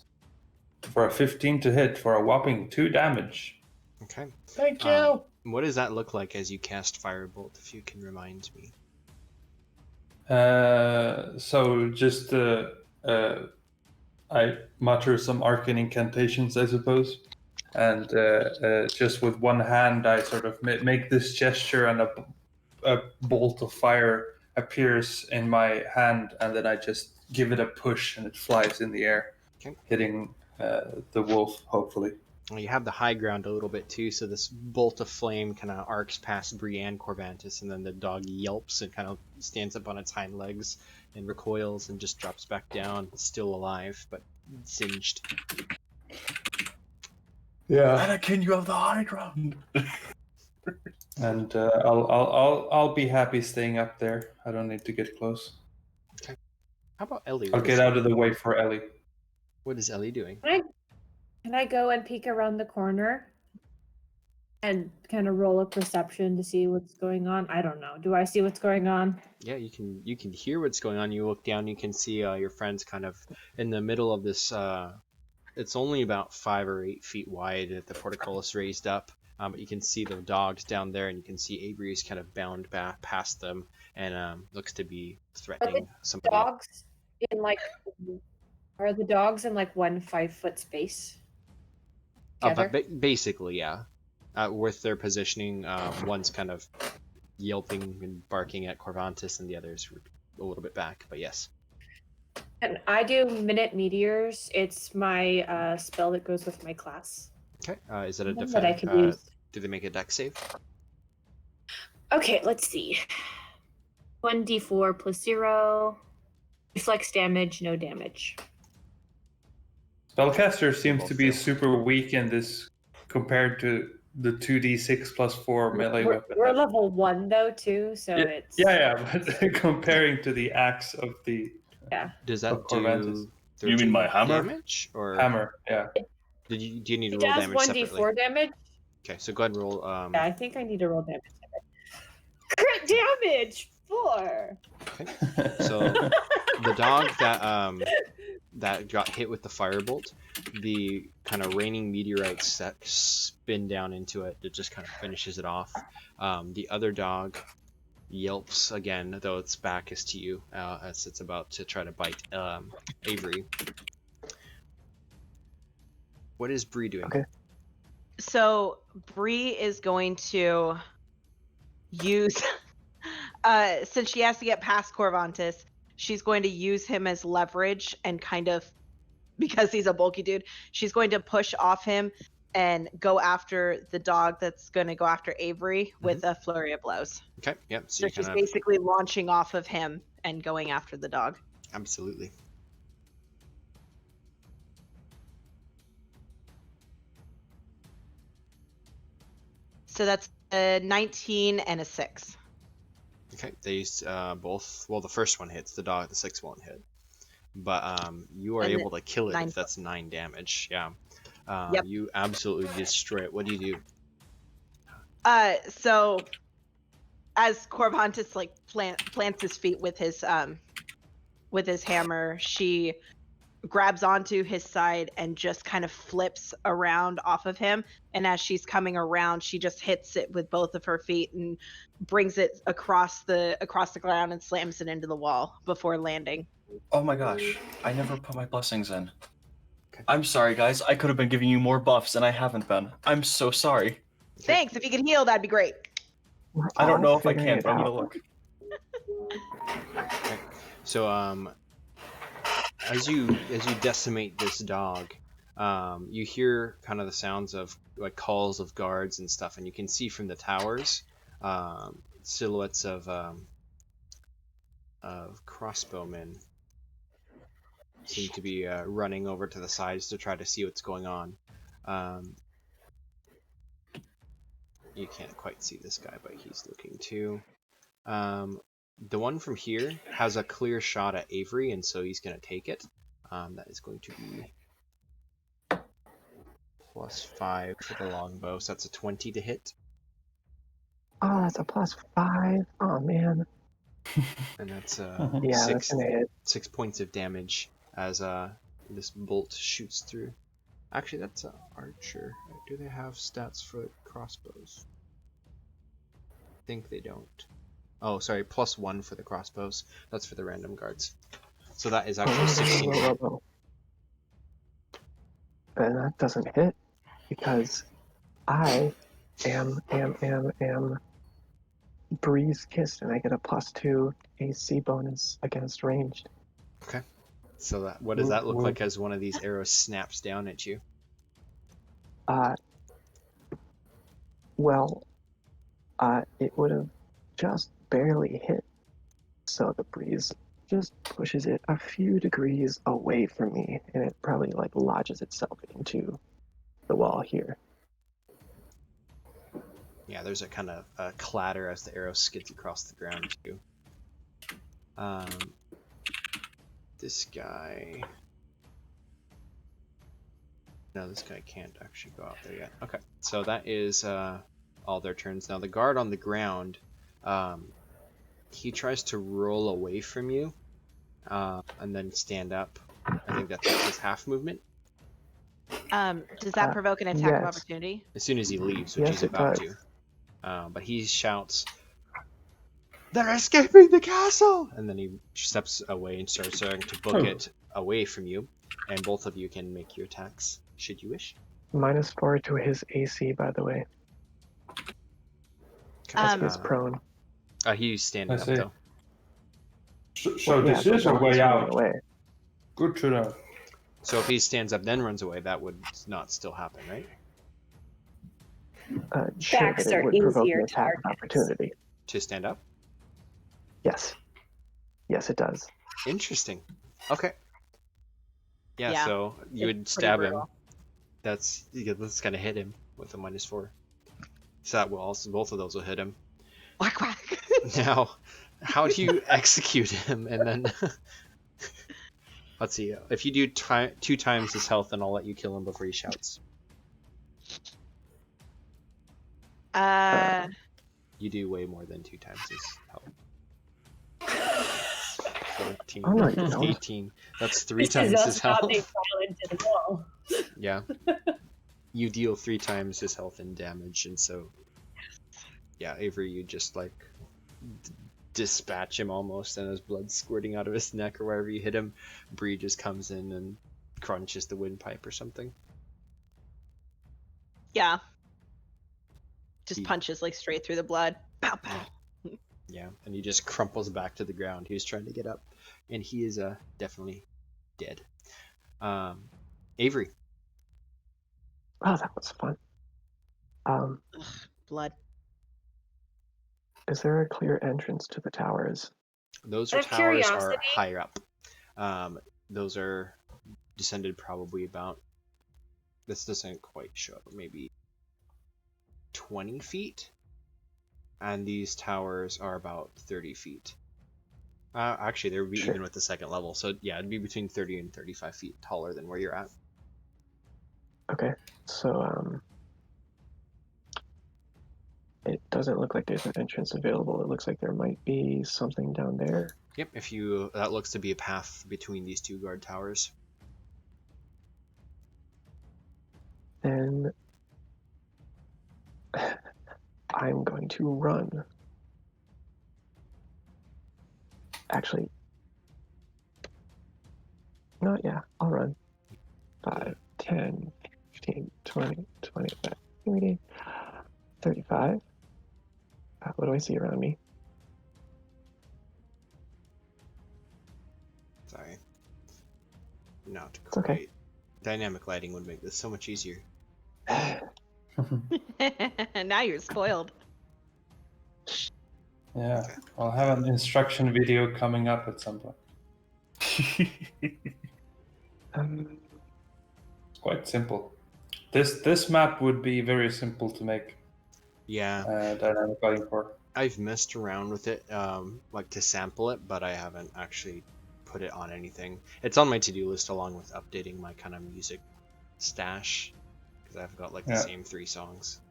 for a 15 to hit for a whopping 2 damage. Okay. Thank you. What does that look like as you cast Firebolt, if you can remind me? So just I mutter some arcane incantations, I suppose. And just with one hand, I sort of make this gesture, and a bolt of fire appears in my hand, and then I just give it a push, and it flies in the air, Okay. hitting the wolf, hopefully. Well, you have the high ground a little bit too, so this bolt of flame kind of arcs past Bree and Corvantis, and then the dog yelps and kind of stands up on its hind legs and recoils and just drops back down, still alive but singed. Yeah. Anakin, you have the high ground. And I'll be happy staying up there. I don't need to get close. How about Elly? I'll get out of the way for Elly. What is Elly doing? Can I go and peek around the corner and kind of roll a perception to see what's going on? I don't know. Do I see what's going on? Yeah, you can hear what's going on. You look down, you can see your friends kind of in the middle of this. It's only about 5 or 8 feet wide. The portcullis raised up, but you can see the dogs down there, and you can see Averi is kind of bound back past them and looks to be threatening somebody. Dogs in like are the dogs in like 1 5-foot space? But basically, yeah. With their positioning, one's kind of yelping and barking at Corvantis, and the others a little bit back. But yes. And I do Minute Meteors. It's my spell that goes with my class. Okay. Is it a That I defense? can use. Do they make a dex save? Okay, let's see. 1d4 plus 0. Reflex damage, no damage. Spellcaster seems to be super weak in this compared to the 2d6 plus 4 melee weapon. We're level 1 though too, so it's but comparing to the axe of the Does that Corvantis. do? You mean my hammer? Damage or hammer? Yeah. do you need to it roll does damage 1d4 separately? damage. Okay, so go ahead and roll. Yeah, I think I need to roll damage. Crit damage 4. Okay. So the dog that got hit with the firebolt, the kind of raining meteorites that spin down into it, it just kind of finishes it off. The other dog yelps again, though its back is to you, as it's about to try to bite Averi. What is Bree doing? Okay. So Bree is going to use, since she has to get past Corvantis, she's going to use him as leverage and kind of, because he's a bulky dude, she's going to push off him and go after the dog that's going to go after Averi with a flurry of blows. Okay, yep. So she's basically launching off of him and going after the dog. Absolutely. So that's a 19 and a 6. Okay, these both. Well, the first one hits the dog. The 6th won't hit, but you are And able to kill it 9 if that's 9 damage. Yeah. Yep. You absolutely destroy it. What do you do? So as Corvantis like plants his feet with his hammer, she grabs onto his side and just kind of flips around off of him, and as she's coming around, she just hits it with both of her feet and brings it across the ground and slams it into the wall before landing. Oh my gosh, I never put my blessings in. I'm sorry, guys. I could have been giving you more buffs, and I haven't been. I'm so sorry. Thanks. If you can heal, that'd be great. I don't know if I figuring can, it but I'm gonna out. look. Okay. So as you decimate this dog, you hear kind of the sounds of like calls of guards and stuff, and you can see from the towers silhouettes of crossbowmen seem to be running over to the sides to try to see what's going on. You can't quite see this guy, but he's looking too. The one from here has a clear shot at Averi, and so he's going to take it. That is going to be +5 for the longbow, so that's a 20 to hit. Oh, that's a +5. Oh man. And that's Yeah, that's gonna hit. 6 points of damage as this bolt shoots through. Actually, that's an archer. Do they have stats for crossbows? I think they don't. Oh, sorry, +1 for the crossbows. That's for the random guards. So that is actually 16. Whoa. And that doesn't hit because I am Breeze Kissed, and I get a +2 AC bonus against ranged. Okay. So what does that look like as one of these arrows snaps down at you? Well, it would have just barely hit. So the breeze just pushes it a few degrees away from me, and it probably like lodges itself into the wall here. Yeah, there's a kind of a clatter as the arrow skids across the ground too. This guy. No, this guy can't actually go out there yet. Okay, so that is all their turns. Now the guard on the ground, he tries to roll away from you, and then stand up. I think that's his half movement. Does that provoke an attack of yes. opportunity? As soon as he leaves, which Yes, he's it about does. to. But he shouts, "They're escaping the castle!" And then he steps away and starts to book it away from you. And both of you can make your attacks, should you wish. -4 to his AC, by the way. As he's prone. He's standing I up see. though. So this is a way out. Away. Good to know. So if he stands up then runs away, that would not still happen, right? Sure, Backs but it are would provoke easier an attack of targets. opportunity. To stand up? Yes. Yes, it does. Interesting. Okay. Yeah, Yeah, so you it's would stab pretty him. brutal. That's gonna hit him with a -4. So that will also, both of those will hit him. Whack quack. Now, how do you execute him? And then let's see. If you do 2 times his health, then I'll let you kill him before he shouts. You do way more than 2 times his health. 14, Oh, no, you don't. 18. That's 3 This times is his us not being health. violent to the wall. Yeah. You deal 3 times his health and damage, and so yeah, Avery, you just like dispatch him almost, and his blood squirting out of his neck or wherever you hit him. Bree just comes in and crunches the windpipe or something. Yeah. Just He- punches like straight through the blood. Pow pow. Yeah, and he just crumples back to the ground. He was trying to get up, and he is definitely dead. Avery. Oh, that was fun. Blood. Is there a clear entrance to the towers? Those Out of towers are curiosity. higher up. Those are descended probably about, this doesn't quite show, but maybe 20 feet. And these towers are about 30 feet. Actually, they would be Sure. even with the second level. So yeah, it'd be between 30 and 35 feet taller than where you're at. Okay, so it doesn't look like there's an entrance available. It looks like there might be something down there. Yep, that looks to be a path between these 2 guard towers. Then I'm going to run. Actually, no, yeah, I'll run. 5, 10, 15, 20, 25, 30, 35. What do I see around me? Sorry. Not It's okay. quite. Dynamic lighting would make this so much easier. Now you're spoiled. Yeah, I'll have an instruction video coming up at some point. It's quite simple. This map would be very simple to make Yeah, dynamic lighting for. I've messed around with it, like to sample it, but I haven't actually put it on anything. It's on my to-do list along with updating my kind of music stash, because I've got like the same 3 songs.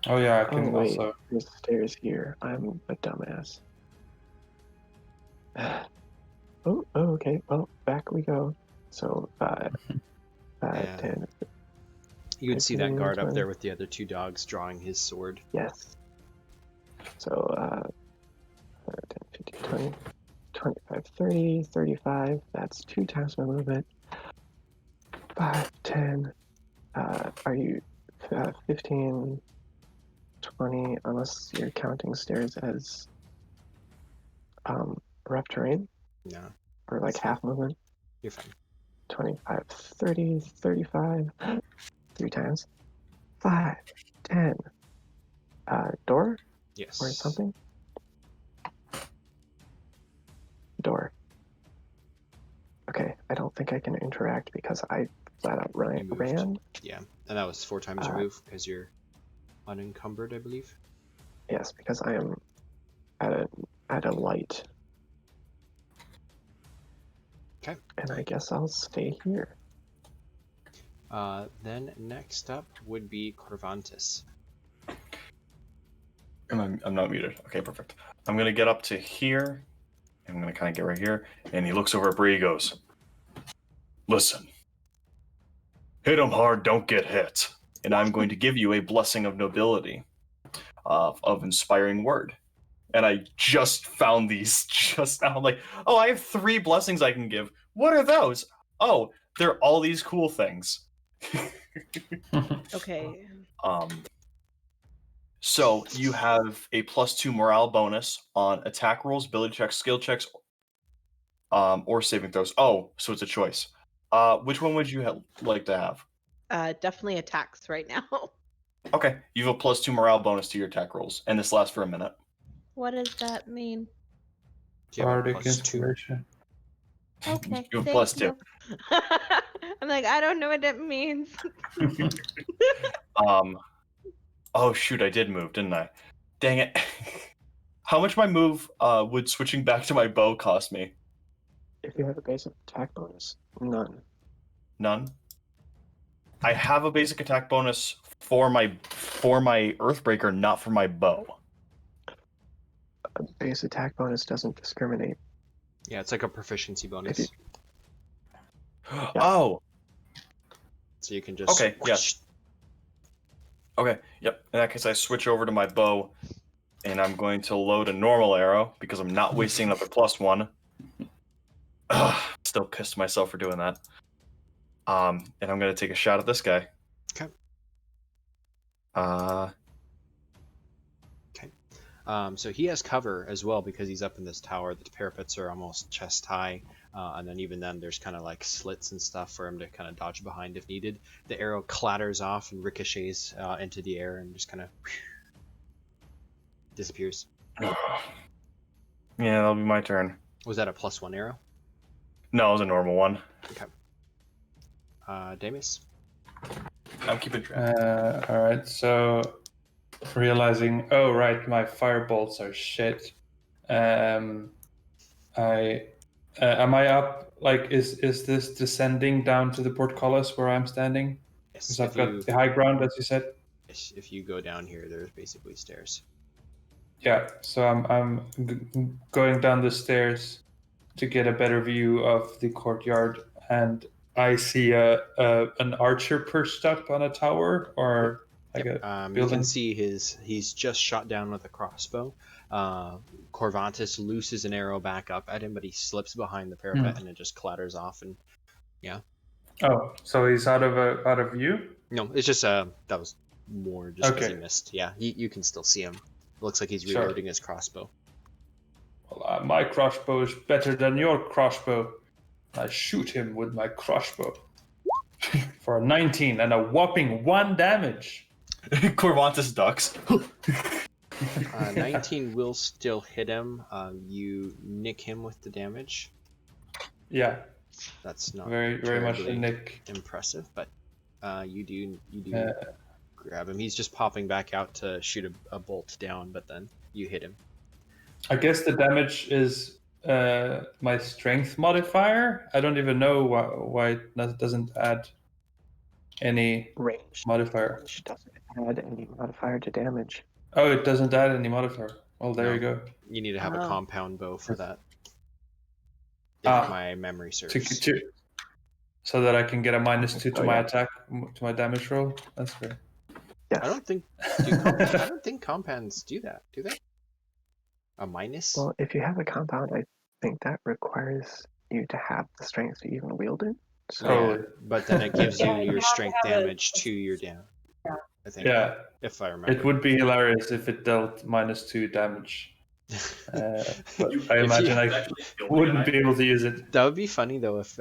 Oh yeah, I can wait, also. there's stairs here. I'm a dumbass. Oh, okay. Well, back we go. So 5, Yeah. 10. You would see that 15, guard up 20. there with the other 2 dogs drawing his sword. Yes. So 10, 15, 20, 25, 30, 35. That's 2 times my movement. 5, 10. Are you 15, 20, unless you're counting stairs as rough terrain No, or like half movement? you're fine. 25, 30, 35. 3 times. 5, 10. Door Yes. or something? Door. Okay, I don't think I can interact because I flat out You moved. ran. Yeah, and that was 4 times your move because you're unencumbered, I believe. Yes, because I am at a light. Okay. And I guess I'll stay here. Then next up would be Corvantis. And I'm not muted. Okay, perfect. I'm gonna get up to here. I'm gonna kind of get right here, and he looks over at Bree. He goes, "Listen, hit him hard, don't get hit." And I'm going to give you a blessing of nobility, of inspiring word. And I just found these just now. I'm like, oh, I have 3 blessings I can give. What are those? Oh, they're all these cool things. Okay. So you have a +2 morale bonus on attack rolls, ability checks, skill checks, or saving throws. Oh, so it's a choice. Which one would you like to have? Definitely attacks right now. Okay, you have a +2 morale bonus to your attack rolls, and this lasts for a minute. What does that mean? Do you have a Bardic +2? inspiration. Okay. You have thank +2. you. I'm like, I don't know what that means. Oh shoot, I did move, didn't I? Dang it. How much my move would switching back to my bow cost me? If you have a basic attack bonus, none. None. I have a basic attack bonus for my Earthbreaker, not for my bow. A base attack bonus doesn't discriminate. Yeah, it's like a proficiency bonus. you- Oh, So you can just... okay, yes. Okay, yep. In that case, I switch over to my bow, and I'm going to load a normal arrow because I'm not wasting another +1. Ugh, still pissed myself for doing that. And I'm going to take a shot at this guy. Okay. So he has cover as well because he's up in this tower. The parapets are almost chest high, and then even then there's kind of like slits and stuff for him to kind of dodge behind if needed. The arrow clatters off and ricochets into the air and just kind of disappears. Yeah, that'll be my turn. Was that a +1 arrow? No, it was a normal one. Okay. Damus? I'm keeping track. Alright, so realizing, oh right, my firebolts are shit. Am I up? Like, is this descending down to the portcullis where I'm standing? Yes. Because I've got the high ground, as you said. If you go down here, there's basically stairs. Yeah, so I'm going down the stairs to get a better view of the courtyard, and I see an archer perched up on a tower, or like a You building. can see he's just shot down with a crossbow. Corvantis looses an arrow back up at him, but he slips behind the parapet and it just clatters off. And Oh, so he's out of view? no, it's just that was more just because he Okay. missed. Yeah, you can still see him. It looks like he's Sure. reloading his crossbow. Well, my crossbow is better than your crossbow. I shoot him with my crossbow for a 19 and a whopping 1 damage. Corvantis ducks. 19 will still hit him. You nick him with the damage. Yeah, That's not very much a terribly nick. impressive, but you do grab him. He's just popping back out to shoot a bolt down, but then you hit him. I guess the damage is my strength modifier. I don't even know why it doesn't add any Range. modifier. Range doesn't add any modifier to damage. Oh, it doesn't add any modifier. Well, there No. you go. You need to have a Oh. compound bow for that. If Ah. my memory serves. So that I can get a -2 to Oh, my yeah. attack, to my damage roll. That's great. Yes. I don't think compounds do that, do they? A minus? Well, if you have a compound, I think that requires you to have the strength to even wield it. So Yeah, but then it gives Yeah, you you your have to strength have a- damage to your down. Yeah. I think. yeah, If I remember. it would be hilarious if it dealt -2 damage. But I If imagine you- I wouldn't be able to use it. That would be funny though if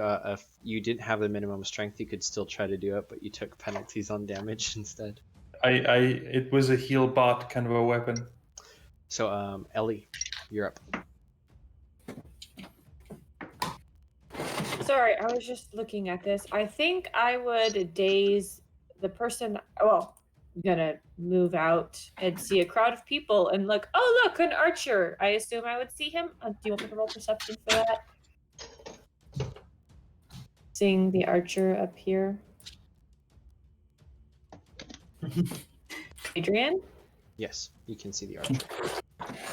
you didn't have the minimum strength, you could still try to do it, but you took penalties on damage instead. It was a heal bot kind of a weapon. So Elly, you're up. Sorry, I was just looking at this. I think I would daze the person. Well, I'm gonna move out and see a crowd of people and look. Oh, look, an archer. I assume I would see him. Do you want me to roll perception for that? Seeing the archer up here. Adrian? Yes, you can see the archer.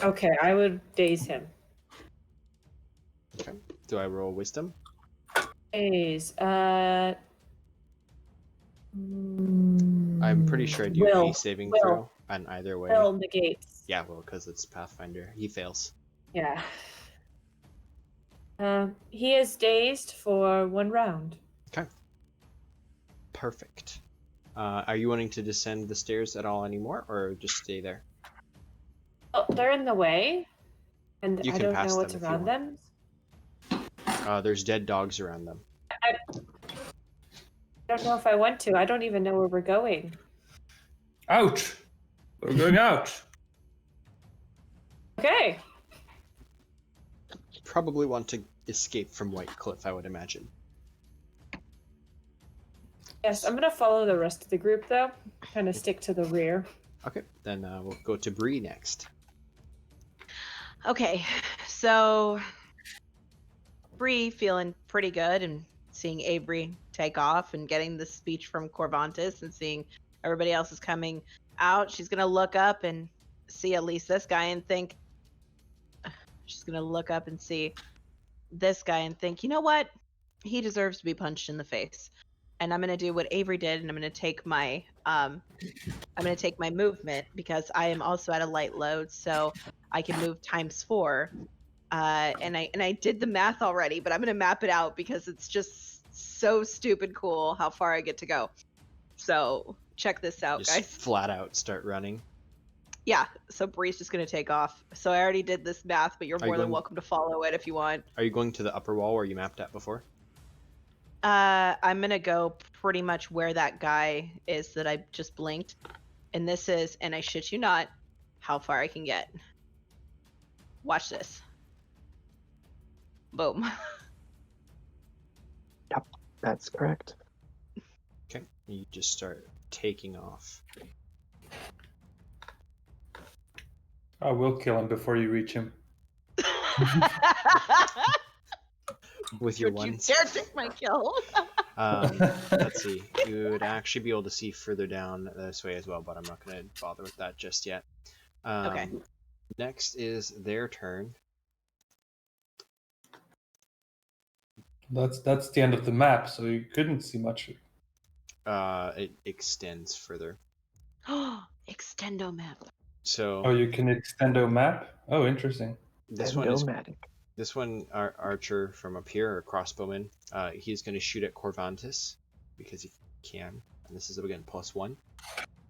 Okay, I would daze him. Okay. Do I roll wisdom? Daze. I'm pretty sure I do Will. a saving Will. throw, and either way. Will negates. Yeah, well, because it's Pathfinder, he fails. Yeah. He is dazed for 1 round. Okay. Perfect. Are you wanting to descend the stairs at all anymore, or just stay there? Oh, they're in the way, and You I can don't pass know what's them if you around want. them. There's dead dogs around them. I don't know if I want to. I don't even know where we're going. Out! We're going out. Okay. Probably want to escape from Whitecliff, I would imagine. Yes, I'm gonna follow the rest of the group though. Kind of stick to the rear. Okay, then we'll go to Bree next. Okay, so Bree feeling pretty good and seeing Averi take off and getting the speech from Corvantis and seeing everybody else is coming out. She's gonna look up and see at least this guy and think. She's gonna look up and see this guy and think, you know what? He deserves to be punched in the face. And I'm gonna do what Averi did, and I'm gonna take my movement because I am also at a light load, so I can move ×4. And I did the math already, but I'm gonna map it out because it's just so stupid cool how far I get to go. So check this out, Just guys. flat out start running. Yeah, so Bree's just gonna take off. So I already did this math, but you're Are you more than going- welcome to follow it if you want. Are you going to the upper wall where you mapped at before? I'm gonna go pretty much where that guy is that I just blinked. And this is, and I shit you not, how far I can get. Watch this. Boom. That's correct. Okay, you just start taking off. I will kill him before you reach him. With your Don't you ones. dare take my kill. Let's see. You would actually be able to see further down this way as well, but I'm not going to bother with that just yet. Okay. Next is their turn. That's the end of the map, so you couldn't see much. It extends further. Extendo map. So Oh, you can extendo map? Oh, interesting. this one is Endomatic. this one archer from up here, or crossbowman. He's going to shoot at Corvantis because he can, and this is again +1.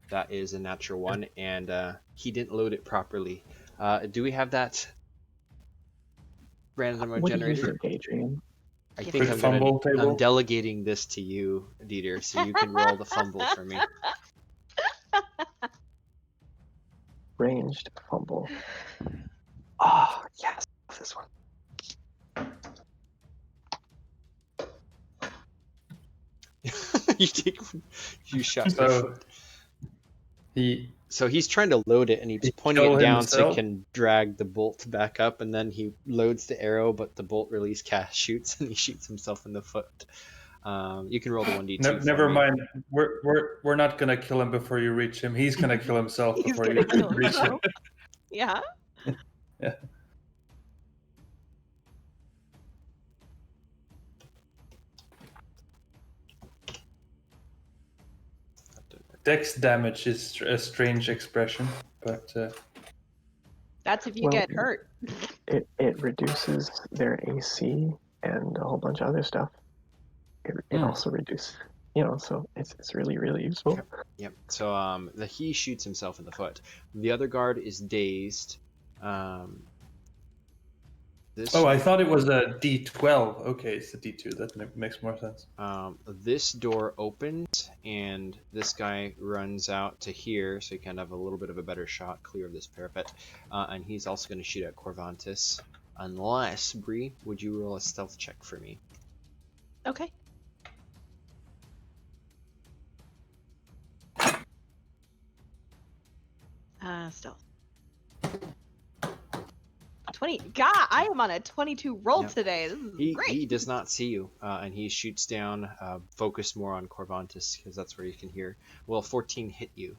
That is a natural 1, and he didn't load it properly. Do we have that random What do you generator? think, Adrian? I Quick think fumble table? I'm delegating this to you, Dieter, so you can roll the fumble for me. Ranged fumble. Oh, yes. This one. you shot your So foot. he So he's trying to load it, and he's He pointing killed it down so he himself? can drag the bolt back up, and then he loads the arrow, but the bolt release cast shoots, and he shoots himself in the foot. You can roll the 1d2. for never me. mind. We're not gonna kill him before you reach him. He's gonna kill himself He's before gonna you kill reach him. himself. Yeah. Yeah. Dex damage is a strange expression, but That's if you Well, get hurt. It reduces their AC and a whole bunch of other stuff. it also reduces, so it's really, really useful. Yep. So he shoots himself in the foot. The other guard is dazed. I thought it was a D12. Okay, it's a D2. That makes more sense. This door opens, and this guy runs out to here, so he can have a little bit of a better shot clear of this parapet. And he's also going to shoot at Corvantis. Unless, Bree, would you roll a stealth check for me? Okay. Stealth. 20. God, I am on a 22 roll today. This is great. He does not see you, and he shoots down, focused more on Corvantis, because that's where you can hear. Will 14 hit you?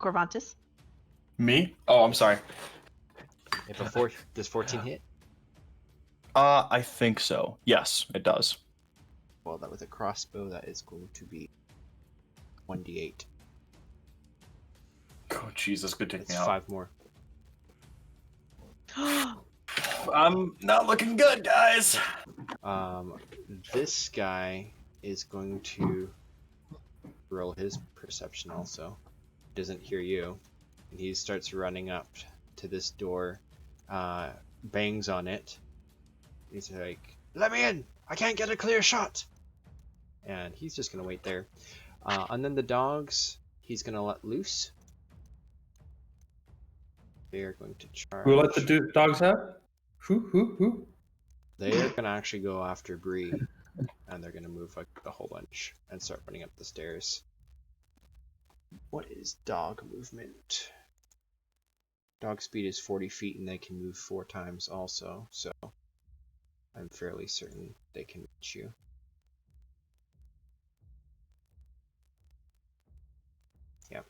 Corvantis? Me? Oh, I'm sorry. Does 14 hit? I think so. Yes, it does. Well, that with a crossbow, that is going to be 1d8. Oh, Jesus, could take It's me out. 5 more. I'm not looking good, guys. This guy is going to roll his perception also. Doesn't hear you. And he starts running up to this door, bangs on it. He's like, "Let me in! I can't get a clear shot!" And he's just going to wait there. And then the dogs, he's going to let loose. They are going to charge. We'll let the dogs out? Who? They are going to actually go after Bree. And they're going to move like a whole bunch and start running up the stairs. What is dog movement? Dog speed is 40 feet and they can move 4 times also, so I'm fairly certain they can reach you. Yep.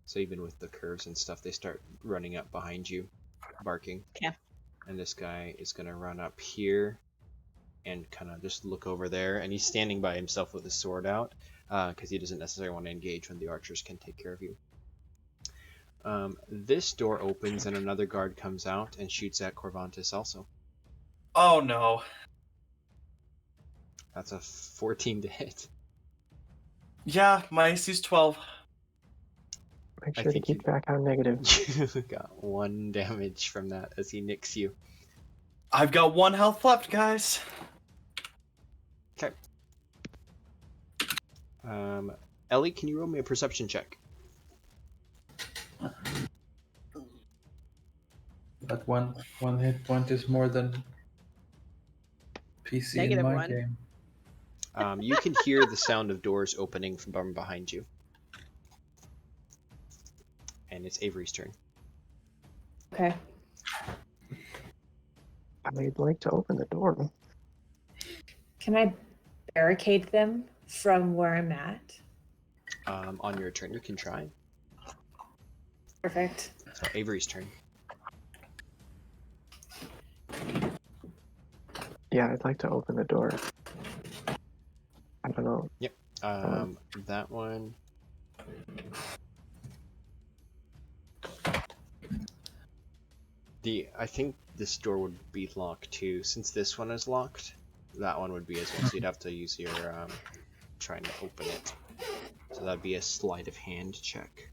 So even with the curves and stuff, they start running up behind you, barking. Yeah. And this guy is going to run up here and kind of just look over there, and he's standing by himself with his sword out, because he doesn't necessarily want to engage when the archers can take care of you. This door opens and another guard comes out and shoots at Corvantis also. Oh, no. That's a 14 to hit. Yeah, my AC's 12. Make sure to keep track how negative. You got 1 damage from that as he nicks you. I've got 1 health left, guys. Okay. Elly, can you roll me a perception check? That one hit point is more than PC Negative in my 1. game. You can hear the sound of doors opening from behind you. And it's Averi's turn. Okay. I'd like to open the door. Can I barricade them from where I'm at? On your turn, you can try. Perfect. So Averi's turn. Yeah, I'd like to open the door. I don't know. Yep. That one. I think this door would be locked too. Since this one is locked, that one would be as well. So you'd have to use your trying to open it. So that'd be a sleight of hand check.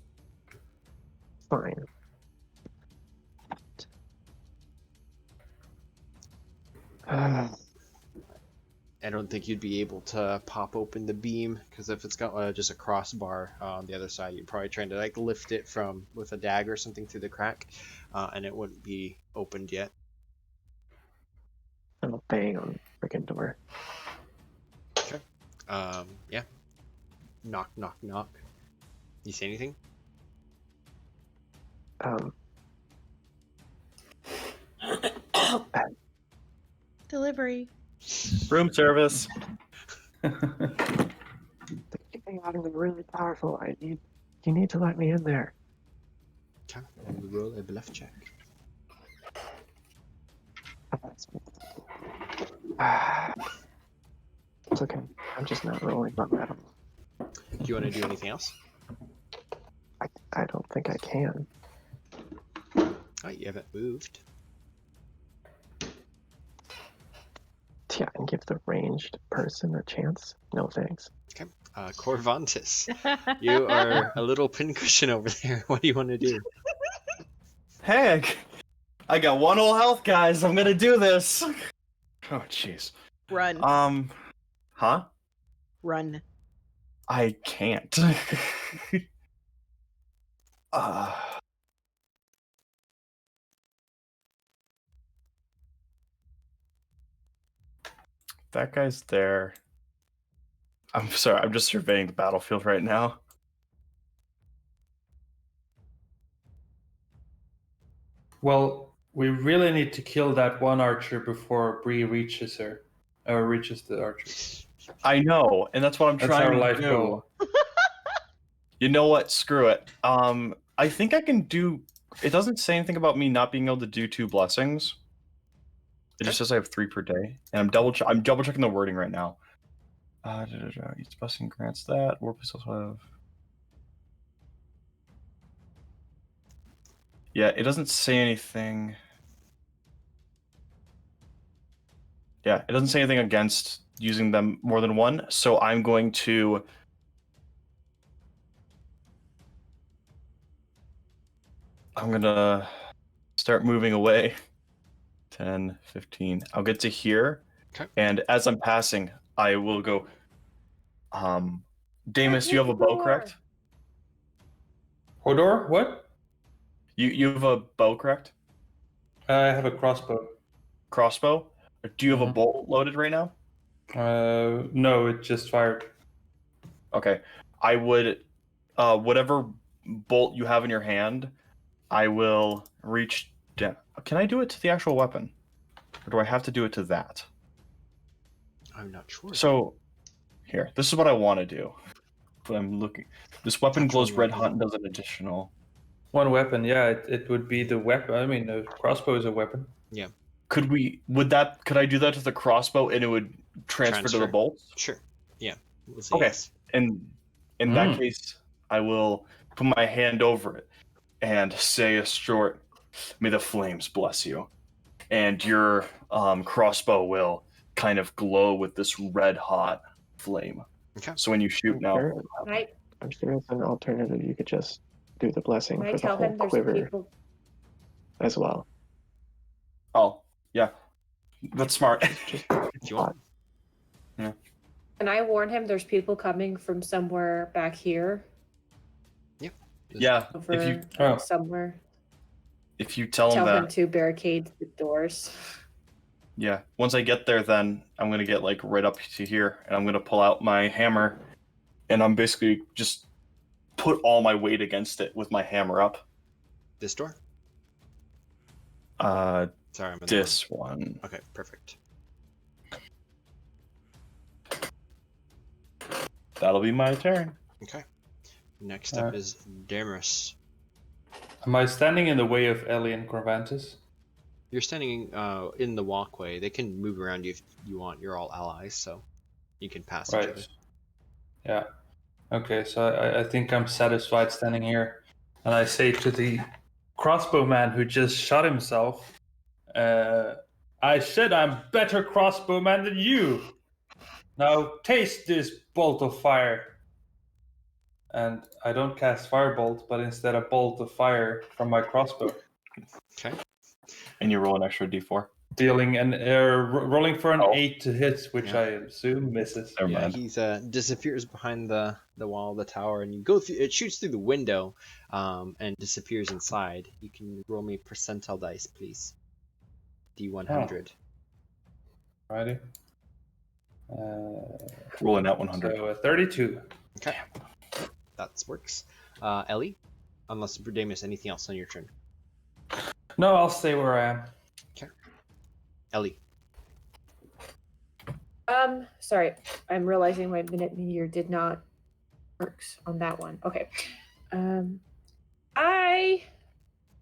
Fine. I don't think you'd be able to pop open the beam, because if it's got just a crossbar on the other side, you're probably trying to like lift it with a dagger or something through the crack, and it wouldn't be opened yet. I'll bang on the freaking door. Okay. Yeah. Knock, knock, knock. You say anything? Delivery. Room service. The thing out of me really powerful. You need to let me in there. Okay. Roll a bluff check. It's okay. I'm just not rolling on that. Do you want to do anything else? I don't think I can. Oh, you haven't moved. Yeah, and give the ranged person a chance. No thanks. Corvantis, you are a little pincushion over there. What do you want to do? Hey, I got 1 whole health, guys. I'm gonna do this. Oh, jeez. Run. Huh? Run. I can't. That guy's there. I'm sorry, I'm just surveying the battlefield right now. Well, we really need to kill that one archer before Bree reaches her, or reaches the archer. I know, and that's what I'm That's trying our to life do. goal. You know what? Screw it. I think I can do. It doesn't say anything about me not being able to do 2 blessings. It just says I have 3 per day, and I'm double checking the wording right now. Each blessing grants that. Warpiece also have. Yeah, it doesn't say anything. Yeah, it doesn't say anything against using them more than 1. So I'm going to. I'm gonna start moving away. 10, 15. I'll get to here. Okay. And as I'm passing, I will go. Damus, you have a bow, correct? Hodor, what? You have a bow, correct? I have a crossbow. Crossbow? Do you have a Mhm. bolt loaded right now? No, it just fired. Okay. I would, whatever bolt you have in your hand, I will reach down. Can I do it to the actual weapon? Or do I have to do it to that? I'm not sure. So, here, this is what I want to do. But I'm looking. This weapon Actual glows red weapon. hot and does an additional. One weapon, yeah, it would be the weapon. I mean, the crossbow is a weapon. Could I do that to the crossbow and it would transfer to the Transfer. bolts? Sure. Yeah. We'll say Okay. yes. And in that case, I will put my hand over it and say a short, "May the flames bless you." And your crossbow will kind of glow with this red hot flame. Okay. So when you shoot now, I'm sure as an alternative, you could just do the blessing Can I for the tell whole him there's quiver people? as well. oh yeah, that's smart. Just If you want. Can I warn him there's people coming from somewhere back here? Yeah, Over if you somewhere. if you tell him Tell him that, to barricade the doors. yeah. Once I get there, then I'm gonna get like right up to here, and I'm gonna pull out my hammer, and I'm basically just put all my weight against it with my hammer up. This door? Uh, Sorry, I'm in this one. the wrong. Okay, perfect. That'll be my turn. Okay. Next up is Damus. Am I standing in the way of Elly and Corvantis? You're standing in the walkway. They can move around you if you want. You're all allies, so you can pass each other. Right. Yeah. Okay, so I think I'm satisfied standing here. And I say to the crossbowman who just shot himself, I said I'm better crossbowman than you. Now taste this bolt of fire. And I don't cast firebolt, but instead a bolt of fire from my crossbow. Okay. And you roll an extra d4. Dealing and rolling for an Oh. 8 to hit, which Yeah. I assume misses. Never Yeah, mind. he's disappears behind the wall of the tower, and you go through. It shoots through the window, and disappears inside. You can roll me percentile dice, please. D100. Righty. Rolling at 100. So 32. Okay, that works. Elly, unless Damus, anything else on your turn? No, I'll stay where I am. Elly. Sorry, I'm realizing my minute meteor did not work on that one. Okay.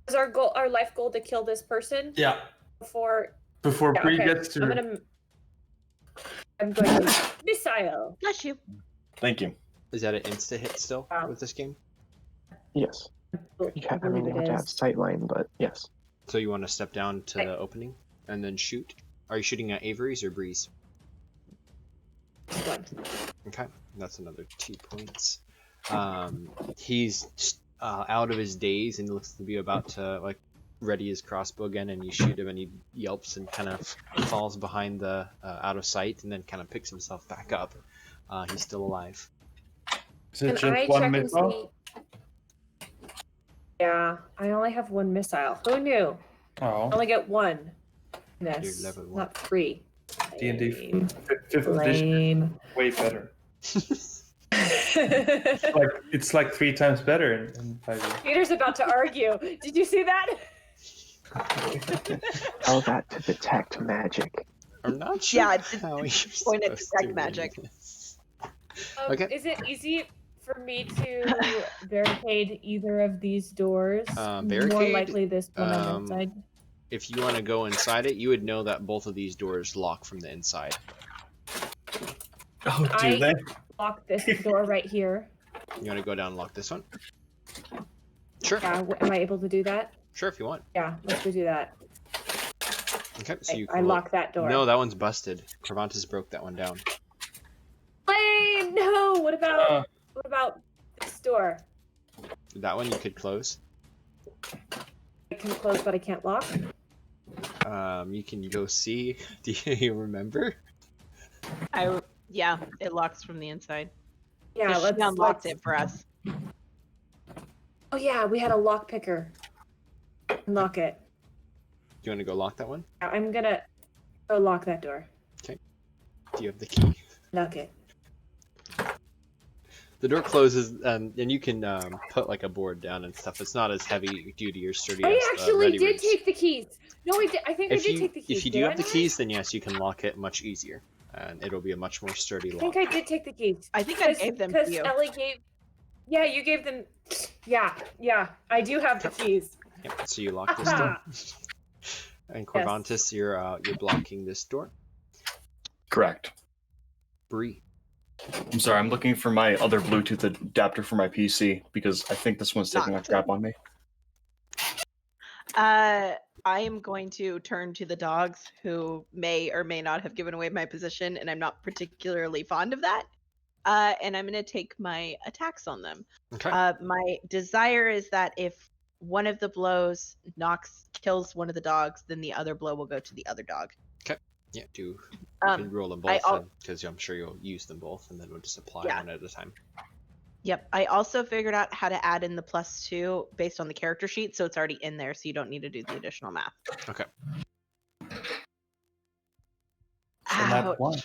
Is our life goal to kill this person Yeah. before Before yeah, Bree okay. gets to. I'm going to missile. Bless you. Thank you. Is that an insta hit still with this game? Yes. You have to have sight line, but yes. So you want to step down to the opening and then shoot? Are you shooting at Avery's or Bree's? One. Okay, that's another 2 points. He's out of his daze and looks to be about to like ready his crossbow again, and you shoot him and he yelps and kind of falls behind the out of sight, and then kind of picks himself back up. He's still alive. Is it Can I just one check and missile? see? Yeah, I only have one missile. Who knew? I Oh, only get one. You're This, level 1. not 3. D&D Lame. 5th edition, Lame. way better. It's like 3 times better in 5e. Peter's about to argue. Did you see that? Tell that to detect magic. I'm not sure Yeah, it's how you're point at supposed detect to win magic. this. Is it easy for me to barricade either of these doors? More Barricade, likely this one on the inside. If you want to go inside it, you would know that both of these doors lock from the inside. Oh, do I they? lock this door right here. You want to go down and lock this one? Sure. Yeah, am I able to do that? Sure, if you want. Yeah, let's go do that. Okay, so you I lock that door. No, that one's busted. Corvantis broke that one down. Lame! No! What about this door? That one you could close. I can close, but I can't lock. You can go see. Do you remember? Yeah, it locks from the inside. Yeah, She unlocked it for us. Oh yeah, we had a lock picker. Unlock it. Do you want to go lock that one? I'm gonna go lock that door. Do you have the key? Lock it. The door closes, and you can put like a board down and stuff. It's not as heavy duty or sturdy as I the actually ready did rigs. take the keys. No, I did. I think I did take the keys. If you do have the keys, then yes, you can lock it much easier, and it'll be a much more sturdy I lock. think I did take the keys. I think I gave them to Because you. Elly gave. Yeah, you gave them. Yeah. I do have the keys. Yep. So you lock this door. And Corvantis, you're blocking this door. Correct. Bree. I'm sorry, I'm looking for my other Bluetooth adapter for my PC because I think this one's taking a crap on me. I am going to turn to the dogs who may or may not have given away my position, and I'm not particularly fond of that. And I'm going to take my attacks on them. Okay. My desire is that if one of the blows kills one of the dogs, then the other blow will go to the other dog. Yeah, you can roll them both because I'm sure you'll use them both, and then we'll just apply one at a time. Yep. I also figured out how to add in the +2 based on the character sheet, so it's already in there, so you don't need to do the additional math. Okay. Ouch.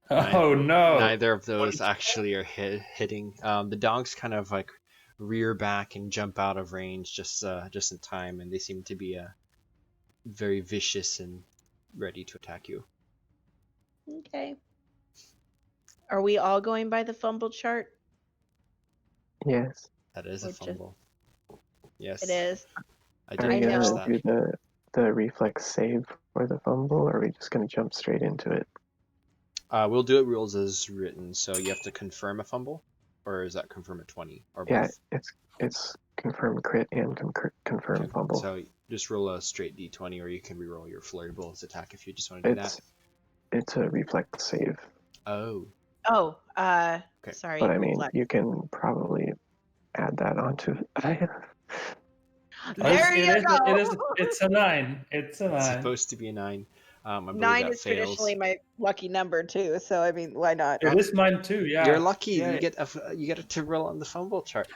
Oh no! Neither of those actually are hitting. The dogs kind of like rear back and jump out of range just in time, and they seem to be very vicious and ready to attack you. Okay. Are we all going by the fumble chart? Yes. That is a fumble. Yes. It is. I Are we didn't catch gonna that. do the reflex save for the fumble, or are we just gonna jump straight into it? We'll do it rules as written, so you have to confirm a fumble, or is that confirm a 20, or both? Yeah, it's confirm crit and confirm Okay, fumble. So just roll a straight d20, or you can reroll your flurry bullets attack if you just want to do that. It's a reflex save. Oh. Oh, Okay. sorry. But I mean, reflex. you can probably add that onto. There you go. It's a 9. It's a It's 9. supposed to be a 9. I believe 9 that is fails. traditionally my lucky number too, so I mean, why not? It is mine too. Yeah. You're lucky. Yeah. You get to roll on the fumble chart.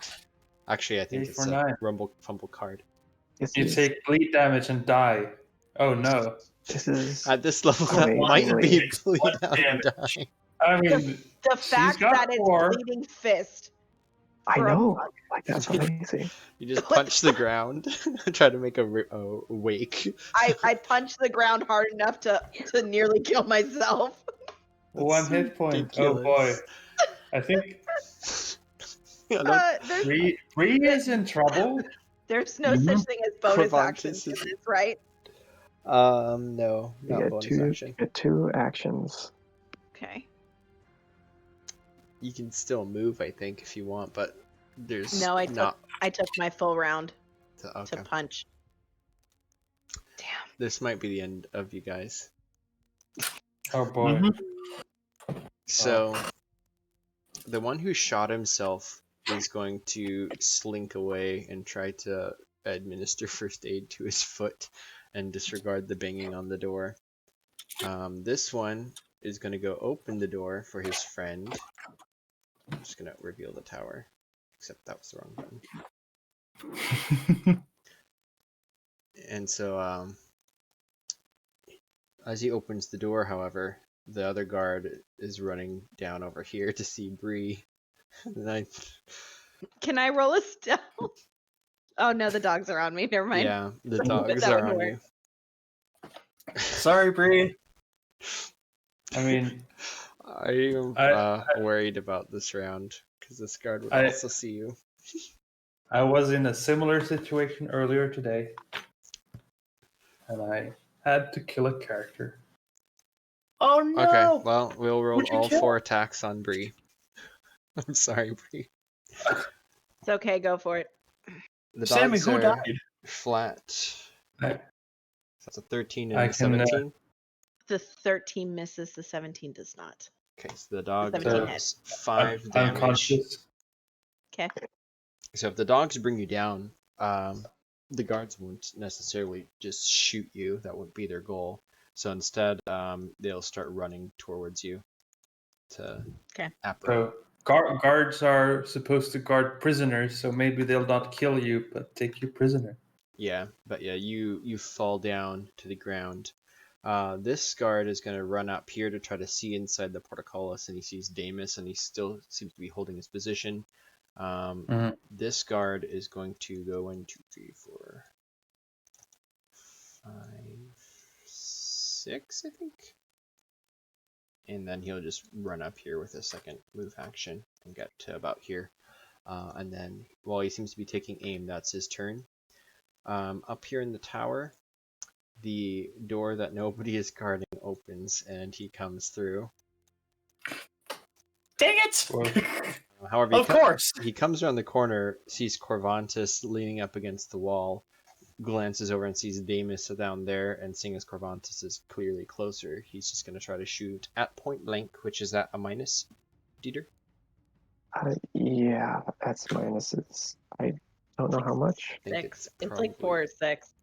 Actually, I think it's a 849. fumble card. You take bleed damage and die. Oh no. This is At this level, that might be bleed out and damage. die. I mean, The fact got that it's 4. bleeding fist. I for a know. monk. Like that's amazing. You just punch the ground, try to make a wake. I punched the ground hard enough to nearly kill myself. 1 hit point. Oh boy. I think There's, Bree is in trouble. there's no such thing as bonus Corvantis actions, is- right? No, You not get bonus two. action. You get 2 actions. Okay. You can still move, I think, if you want, but there's No, I not. took my full round Okay. to punch. Damn. This might be the end of you guys. Oh boy. So, the one who shot himself is going to slink away and try to administer first aid to his foot and disregard the banging on the door. This one is going to go open the door for his friend. I'm just going to reveal the tower, except that was the wrong button. And so, as he opens the door, however, the other guard is running down over here to see Bree. Can I roll a stealth? Oh no, the dogs are on me. Never mind. Yeah, the But dogs that are wouldn't on work. you. Sorry, Bree. I mean, I am worried about this round because this guard would also see you. I was in a similar situation earlier today, and I had to kill a character. Oh no! Okay, well, we'll roll Who'd you all kill? 4 attacks on Bree. I'm sorry, Bree. It's okay, go for it. The Sami, dogs who are died? flat. I- That's a 13 I and a can, 17. The 13 misses, the 17 does not. Okay, so the dog 17 does 5 I'm damage. unconscious. Okay. So if the dogs bring you down, the guards won't necessarily just shoot you. That wouldn't be their goal. So instead, they'll start running towards you to apprehend. So guards are supposed to guard prisoners, so maybe they'll not kill you, but take you prisoner. Yeah, but yeah, you fall down to the ground. This guard is going to run up here to try to see inside the portcullis, and he sees Damus, and he still seems to be holding his position. This guard is going to go 1, 2, 3, 4, 5, 6, I think. And then he'll just run up here with a second move action and get to about here. And then, while he seems to be taking aim, that's his turn. Up here in the tower, the door that nobody is guarding opens, and he comes through. Dang it! However, Of course! he comes around the corner, sees Corvantis leaning up against the wall, glances over and sees Damus down there, and seeing as Corvantis is clearly closer, he's just going to try to shoot at point blank, which is at a minus. Dieter? Yeah, that's minuses. I don't know how much. I think 6. It's like 4 or 6.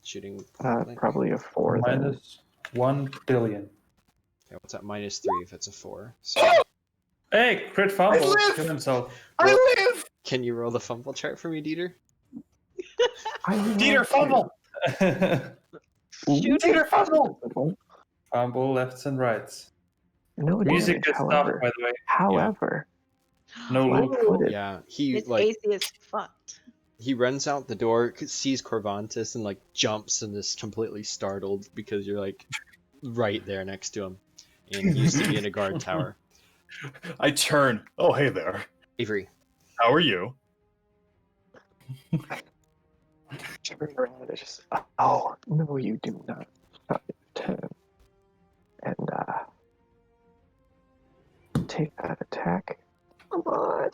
Shooting point blank. Probably a 4 then. Minus 1 billion. Yeah, what's that? -3 if it's a 4. So. Hey, crit fumble. Kill himself. I live! Can you roll the fumble chart for me, Dieter? Dieter, fumble! Dieter, fumble! Fumble lefts and rights. No Music damage, is stopped, however. by the way. However, No I loop. put it. Yeah, he It's like AC as fucked. he runs out the door, sees Corvantis, and like jumps and is completely startled because you're like right there next to him, and he used to be in a guard tower. I turn. Oh, hey there. Averi. How are you? Turn around and just, oh, no, you do not. Turn. And, take that attack. Come on.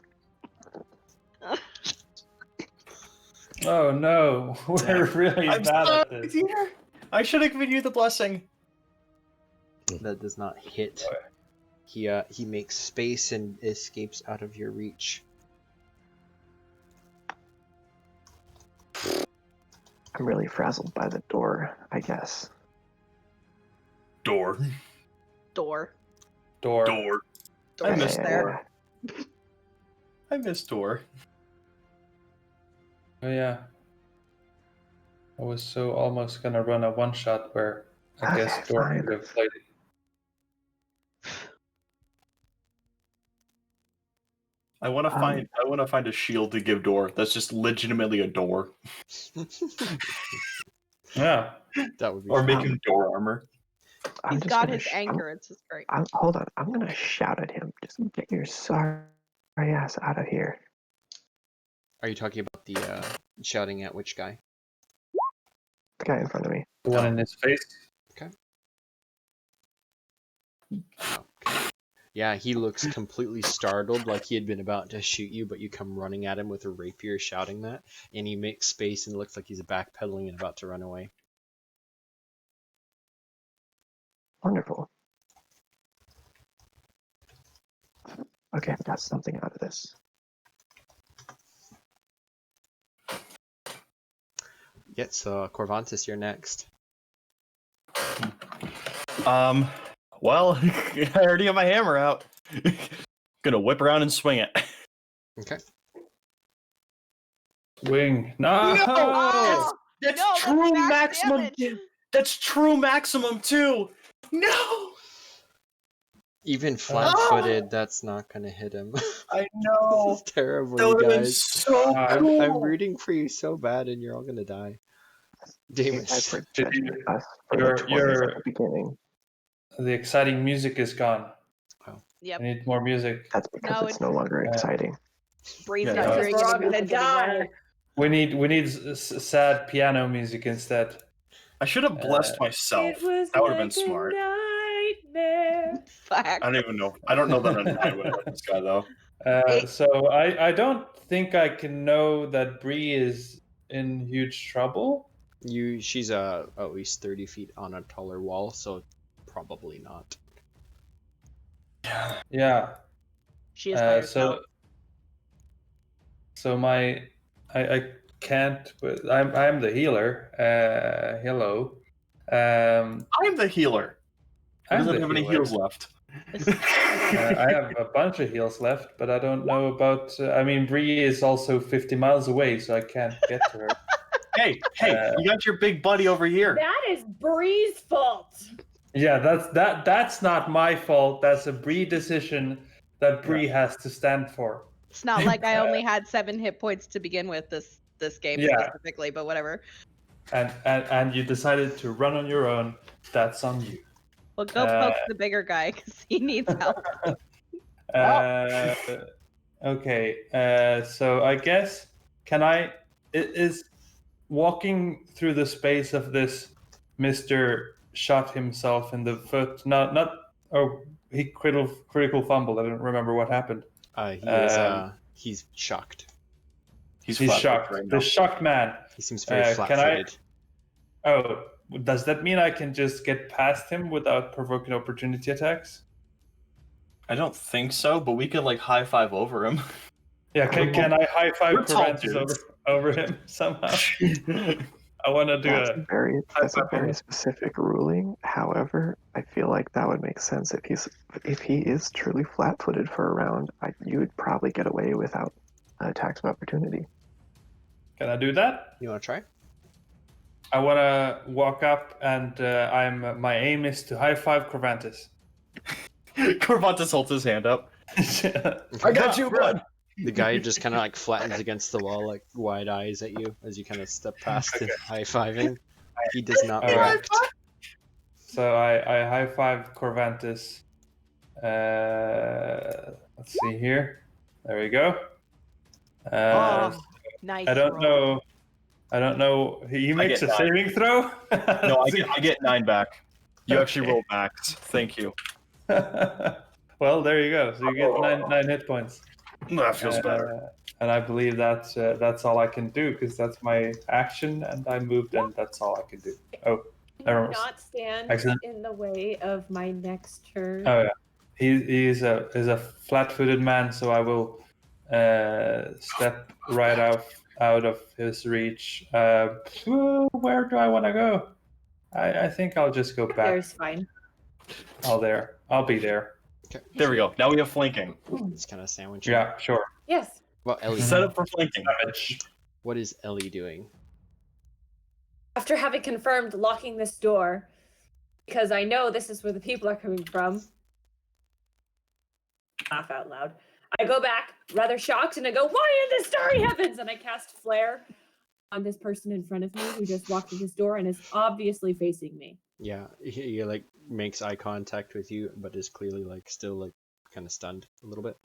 Oh no, we're really I'm bad sorry, at this. Dieter. I should have given you the blessing. That does not hit. He makes space and escapes out of your reach. I'm really frazzled by the door, I guess. Door. Door. Door. Door. I Door missed there. door. I missed door. Oh yeah. I was so almost gonna run a one shot where I guess Okay, Door fine. would have played it. I want to find a shield to give door. That's just legitimately a door, Yeah. That would be or fun. make him door armor. I'm He's just got gonna his anchor. It's just great. hold on. I'm gonna shout at him. Just get your sorry ass out of here. Are you talking about the shouting at which guy? The guy in front of me. The one in his face. Oh, okay. Yeah, he looks completely startled, like he had been about to shoot you, but you come running at him with a rapier shouting that, and he makes space and looks like he's backpedaling and about to run away. Wonderful. Okay, I've got something out of this. Yeah, so Corvantis, you're next. Well, I already have my hammer out. Gonna whip around and swing it. Okay. Wing. No! Oh, That's no, true that's max maximum. damage. That's true maximum too. No, Even flat-footed, that's not gonna hit him. I know. This is terrible, That you would have been guys. so cool. I'm rooting for you so bad, and you're all gonna die. Damon. I protected us for Your- the 20s your- at the beginning. The exciting music is gone. Yep. I need more music. That's because No, it's no longer exciting. Bree's Yeah, not yeah. hearing We're all any gonna music anymore. die. We need sad piano music instead. I should have blessed myself. It was That would have been like smart. a nightmare. Fuck. I don't even know. I don't know that I would have let this guy though. So I don't think I can know that Bree is in huge trouble. She's at least 30 feet on a taller wall, so probably not. Yeah. She is by herself. So I can't. I'm the healer. Hello. I'm the healer. I I'm don't the have any healer. heals left. I have a bunch of heals left, but I don't know about. I mean, Bree is also 50 miles away, so I can't get to her. Hey, you got your big buddy over here. That is Bree's fault. Yeah, that's not my fault. That's a Bree decision that Bree has to stand for. It's not like I only had 7 hit points to begin with this game Yeah. specifically, but whatever. And you decided to run on your own. That's on you. Well, go poke the bigger guy because he needs help. Okay. So I guess is walking through the space of this Mr. shot himself in the foot. He critical fumble. I don't remember what happened. He's shocked. He's shocked. right now. The shocked man. He seems very flat-footed. Oh, does that mean I can just get past him without provoking opportunity attacks? I don't think so, but we could like high five over him. Yeah, can I high five We're tall Corvantis dudes. over him somehow? I want to do That's a a very specific ruling. However, I feel like that would make sense if he is truly flat-footed for a round. You would probably get away without attacks of opportunity. Can I do that? You want to try? I want to walk up and my aim is to high five Corvantis. Corvantis holds his hand up. I got you, bud. The guy just kind of like flattens against the wall, like wide eyes at you as you kind of step past and high-fiving. He does not react. So I high five Corvantis. Let's see here. There we go. Nice. I don't roll. know. I don't know. He makes get a 9. saving throw. No, I get 9 back. You actually roll max. Thank you. Well, there you go. So you get 9 hit points. That feels better. And I believe that's all I can do because that's my action, and I moved, and that's all I can do. Oh, Do not stand Excellent. in the way of my next turn. oh yeah. He is a flat-footed man, so I will step right out of his reach. Where do I want to go? I think I'll just go back. There's fine. I'll be there. Okay. There we go. Now we have flanking. It's kind of sandwiching. Yeah, sure. Yes. Well, Elly, Set up for flanking. what is Elly doing? After having confirmed locking this door, because I know this is where the people are coming from. Laugh out loud. I go back, rather shocked, and I go, "Why in the starry heavens?" And I cast Flare on this person in front of me who just walked through this door and is obviously facing me. Yeah, he like makes eye contact with you, but is clearly like still like kind of stunned a little bit.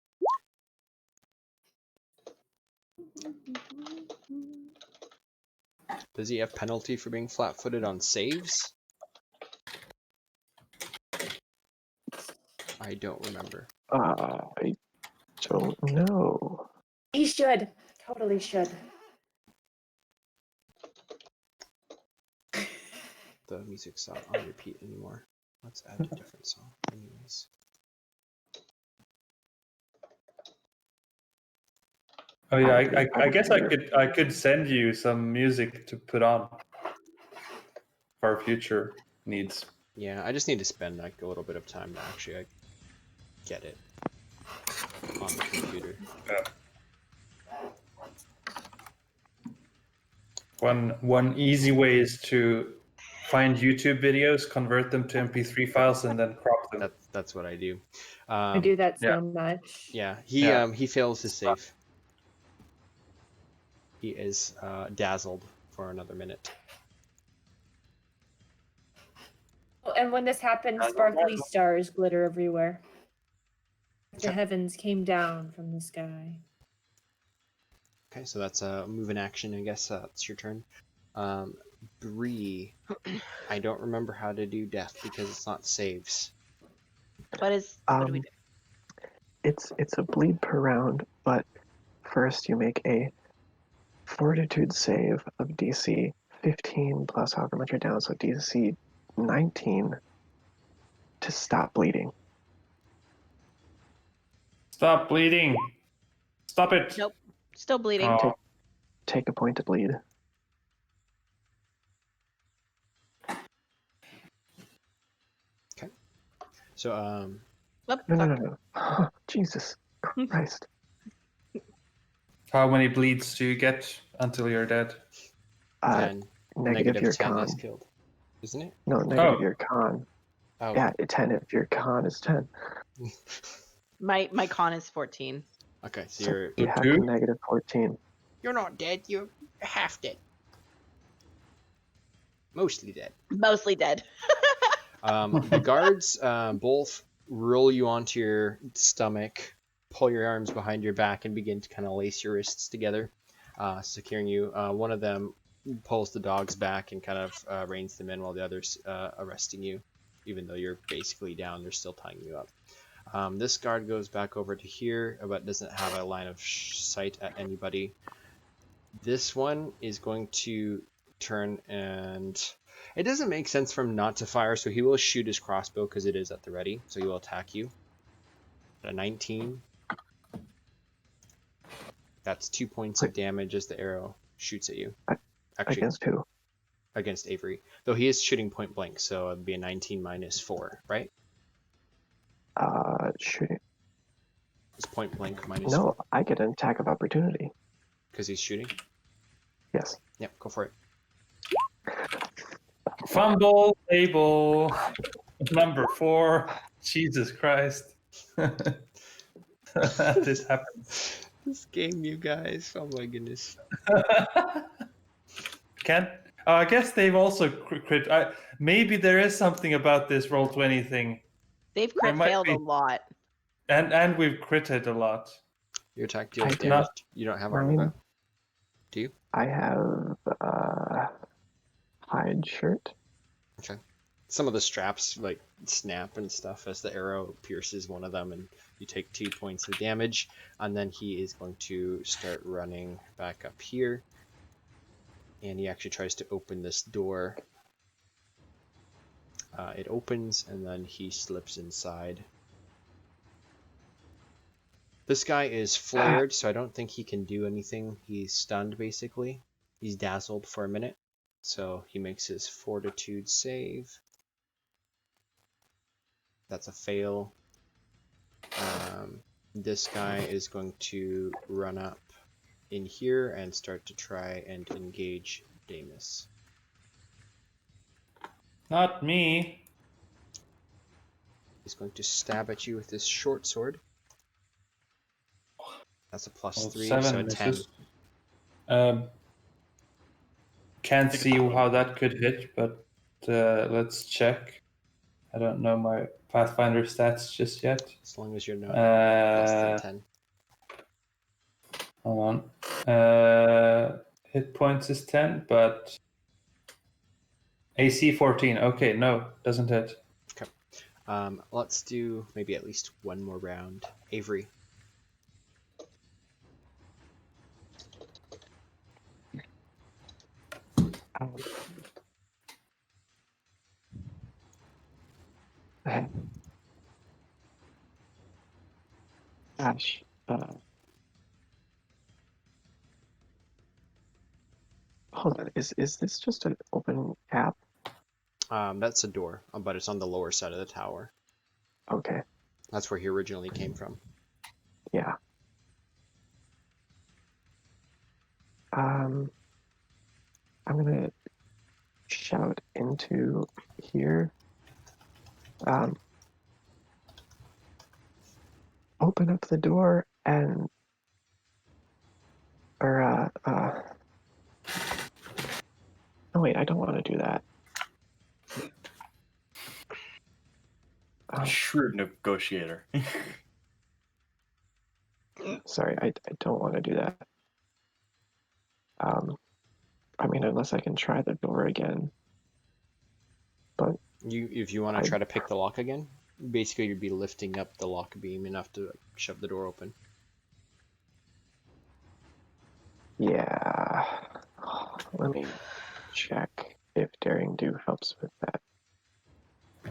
Does he have penalty for being flat-footed on saves? I don't remember. I don't know. He should. Totally should. The music's not on repeat anymore. Let's add a different song. Anyways. Oh yeah, I would guess hear. I could send you some music to put on for future needs. Yeah, I just need to spend like a little bit of time to actually like, get it on the computer. One easy way is to find YouTube videos, convert them to MP3 files, and then crop them. That's what I do. I do that yeah. so much. Yeah, Yeah. he fails his save. He is dazzled for another minute. Oh, and when this happens, sparkly stars glitter everywhere. The heavens came down from the sky. Okay, so that's a move in action. I guess it's your turn. Bree, I don't remember how to do death because it's not saves. What do we do? It's a bleed per round, but first you make a fortitude save of DC 15 plus however much you're down, so DC 19 to stop bleeding. Stop bleeding. Stop it. Nope. Still bleeding. Oh. Take a point to bleed. So No. Oh, Jesus Christ. How many bleeds do you get until you're dead? 10. Negative your 10 con. is killed, isn't it? No, negative your con. Oh. Yeah, 10 if your con is 10. My con is 14. Okay, so So you're you have two? to negative 14. you're not dead. You're half dead. Mostly dead. Mostly dead. The guards both roll you onto your stomach, pull your arms behind your back, and begin to kind of lace your wrists together, securing you. One of them pulls the dogs back and kind of reins them in while the others arresting you. Even though you're basically down, they're still tying you up. This guard goes back over to here, but doesn't have a line of sight at anybody. This one is going to turn and... It doesn't make sense for him not to fire, so he will shoot his crossbow because it is at the ready, so he will attack you. At a 19. That's 2 points of damage as the arrow shoots at you. Actually, Against who? against Averi. Though he is shooting point blank, so it'd be a 19 minus 4, right? Shooting. It's point blank minus No, 4. I get an attack of opportunity. Because he's shooting? Yes. Yep, go for it. Fumble table number 4. Jesus Christ. This happens. This game, you guys. Oh my goodness. I guess they've also crit. Maybe there is something about this Roll20 thing. They've crit failed a lot. And we've critted a lot. Your attack deals I do. damage. You don't have armor, though? Do you? I have hide shirt. Okay. Some of the straps like snap and stuff as the arrow pierces one of them, and you take 2 points of damage. And then he is going to start running back up here, and he actually tries to open this door. It opens, and then he slips inside. This guy is flared, so I don't think he can do anything. He's stunned, basically. He's dazzled for a minute, so he makes his fortitude save. That's a fail. This guy is going to run up in here and start to try and engage Damus. Not me. He's going to stab at you with his short sword. That's a +3, so a 10. Misses. Can't see how that could hit, but let's check. I don't know my Pathfinder stats just yet. As long as you're not less than 10. Hold on. Hit points is 10, but AC 14. Okay, no, doesn't hit. Okay. Let's do maybe at least one more round. Averi. Ash Hold on. Is this just an open gap? That's a door, but it's on the lower side of the tower. Okay. That's where he originally came from. Yeah. I'm gonna shout into here. Open up the door and no wait, I don't want to do that. Shrewd negotiator. Sorry, I don't want to do that. I mean, unless I can try the door again. But If you want to try to pick the lock again, basically you'd be lifting up the lock beam enough to shove the door open. yeah, let me check if Daring Do helps with that.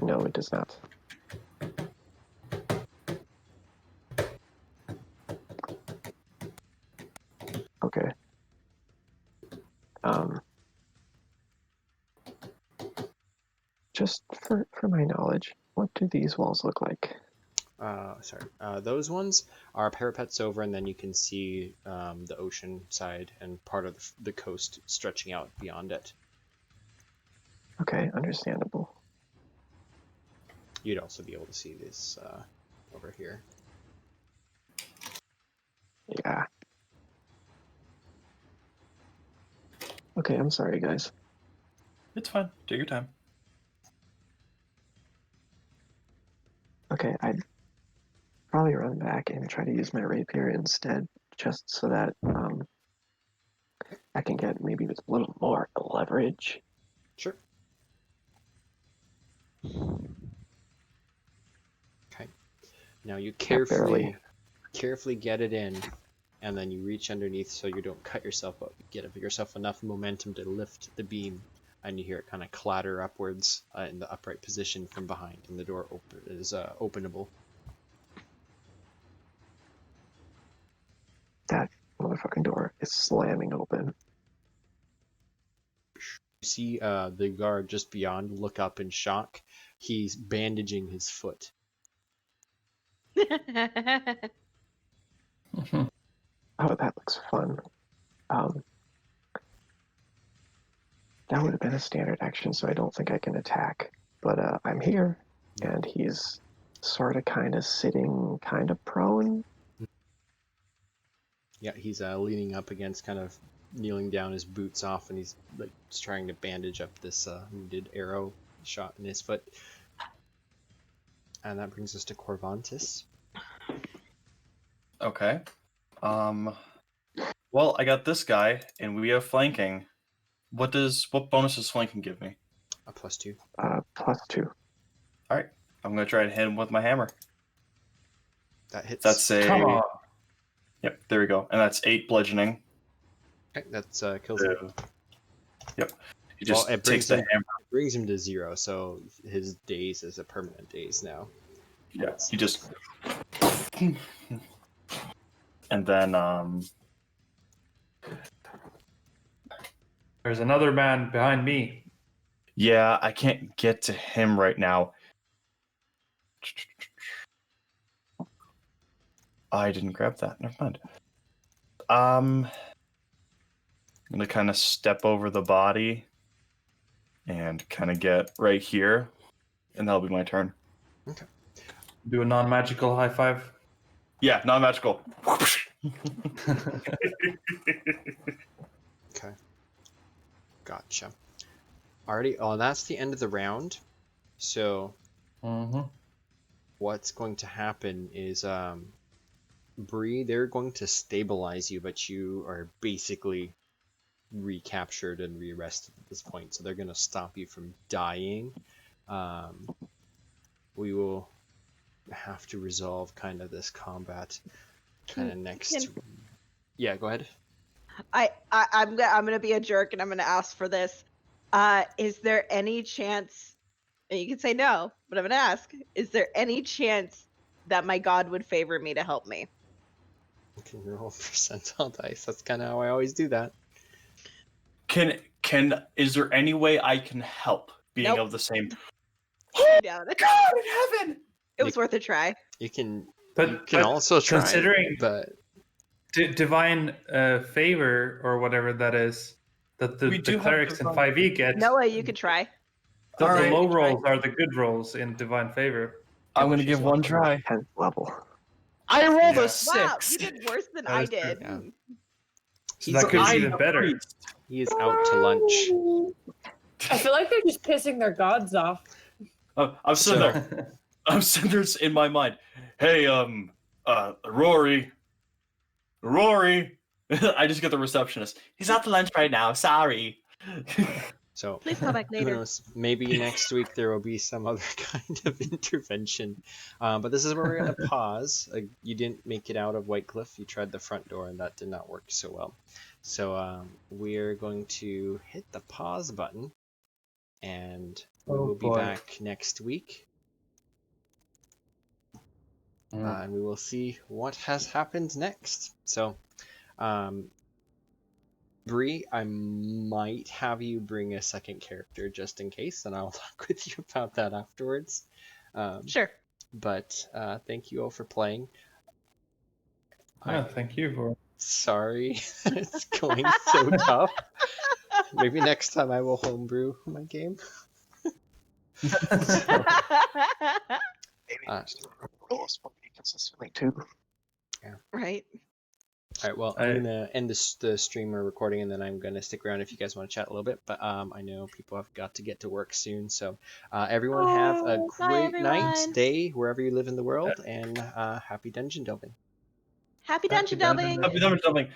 No, it does not. Okay. Just for my knowledge, what do these walls look like? Those ones are parapets over, and then you can see the ocean side and part of the coast stretching out beyond it. Okay, understandable. You'd also be able to see this over here. Yeah. Okay, I'm sorry, guys. It's fine. Take your time. Okay, I'd probably run back and try to use my rapier instead, just so that I can get maybe with a little more leverage. Sure. Okay. Now you carefully get it in, and then you reach underneath so you don't cut yourself up. You get yourself enough momentum to lift the beam, and you hear it kind of clatter upwards in the upright position from behind, and the door is openable. That motherfucking door is slamming open. You see the guard just beyond look up in shock. He's bandaging his foot. Oh, that looks fun. That would have been a standard action, so I don't think I can attack. But I'm here, and he's sort of kind of sitting, kind of prone. Yeah, he's leaning up against, kind of kneeling down, his boots off, and he's like just trying to bandage up this wounded arrow shot in his foot. And that brings us to Corvantis. Okay. Well, I got this guy, and we have flanking. What bonus does flanking give me? A +2. +2. All right, I'm gonna try to hit him with my hammer. That hits. That's a. Come on. Yep, there we go, and that's 8 bludgeoning. Okay, that's kills him. Yep. He just it takes the hammer. Brings him to 0, so his daze is a permanent daze now. Yeah, he just. And then There's another man behind me. yeah, I can't get to him right now. I didn't grab that. Never mind. I'm gonna kind of step over the body and kind of get right here, and that'll be my turn. Okay. Do a non-magical high five. Yeah, non-magical. Okay. Gotcha. Alrighty. Oh, that's the end of the round. So, what's going to happen is, Bree, they're going to stabilize you, but you are basically recaptured and re-arrested at this point, so they're going to stop you from dying. We will have to resolve kind of this combat kind of next. Yeah, go ahead. I'm gonna be a jerk and I'm gonna ask for this. Is there any chance? And you can say no, but I'm gonna ask. Is there any chance that my god would favor me to help me? You can roll percentile dice. That's kind of how I always do that. Is there any way I can help being Nope. of the same? Yeah, God in heaven! it was worth a try. You can But also try, considering but divine favor or whatever that is, that We the do have clerics in divine- 5e get, Noah, you could try. the Alright. low You can try. rolls are the good rolls in divine favor. I'm gonna give one try. 10th level. I rolled Yeah. a Wow, 6. you did worse than That I is true. did. Yeah. So that could be even better. he is out to lunch. I feel like they're just pissing their gods off. I'm sitting So- there. I'm sitting there in my mind. Hey, Rory. I just get the receptionist. He's at the lunch right now. Sorry. So Please call back who later. knows? Maybe next week there will be some other kind of intervention. But this is where we're going to pause. You didn't make it out of Whitecliff. You tried the front door, and that did not work so well. So we're going to hit the pause button, and we Oh, will be boy. back next week. And we will see what has happened next. So, Bree, I might have you bring a second character just in case, and I'll talk with you about that afterwards. Sure. But thank you all for playing. Yeah, thank you for. Sorry it's going so tough. Maybe next time I will homebrew my game. Maybe just rules will be consistently too. Right. All right, well, I'm gonna end the streamer recording, and then I'm gonna stick around if you guys want to chat a little bit. But I know people have got to get to work soon, so everyone have a Oh, bye, great night, everyone. day, wherever you live in the world, and happy dungeon delving. Happy dungeon delving. Happy summer, something.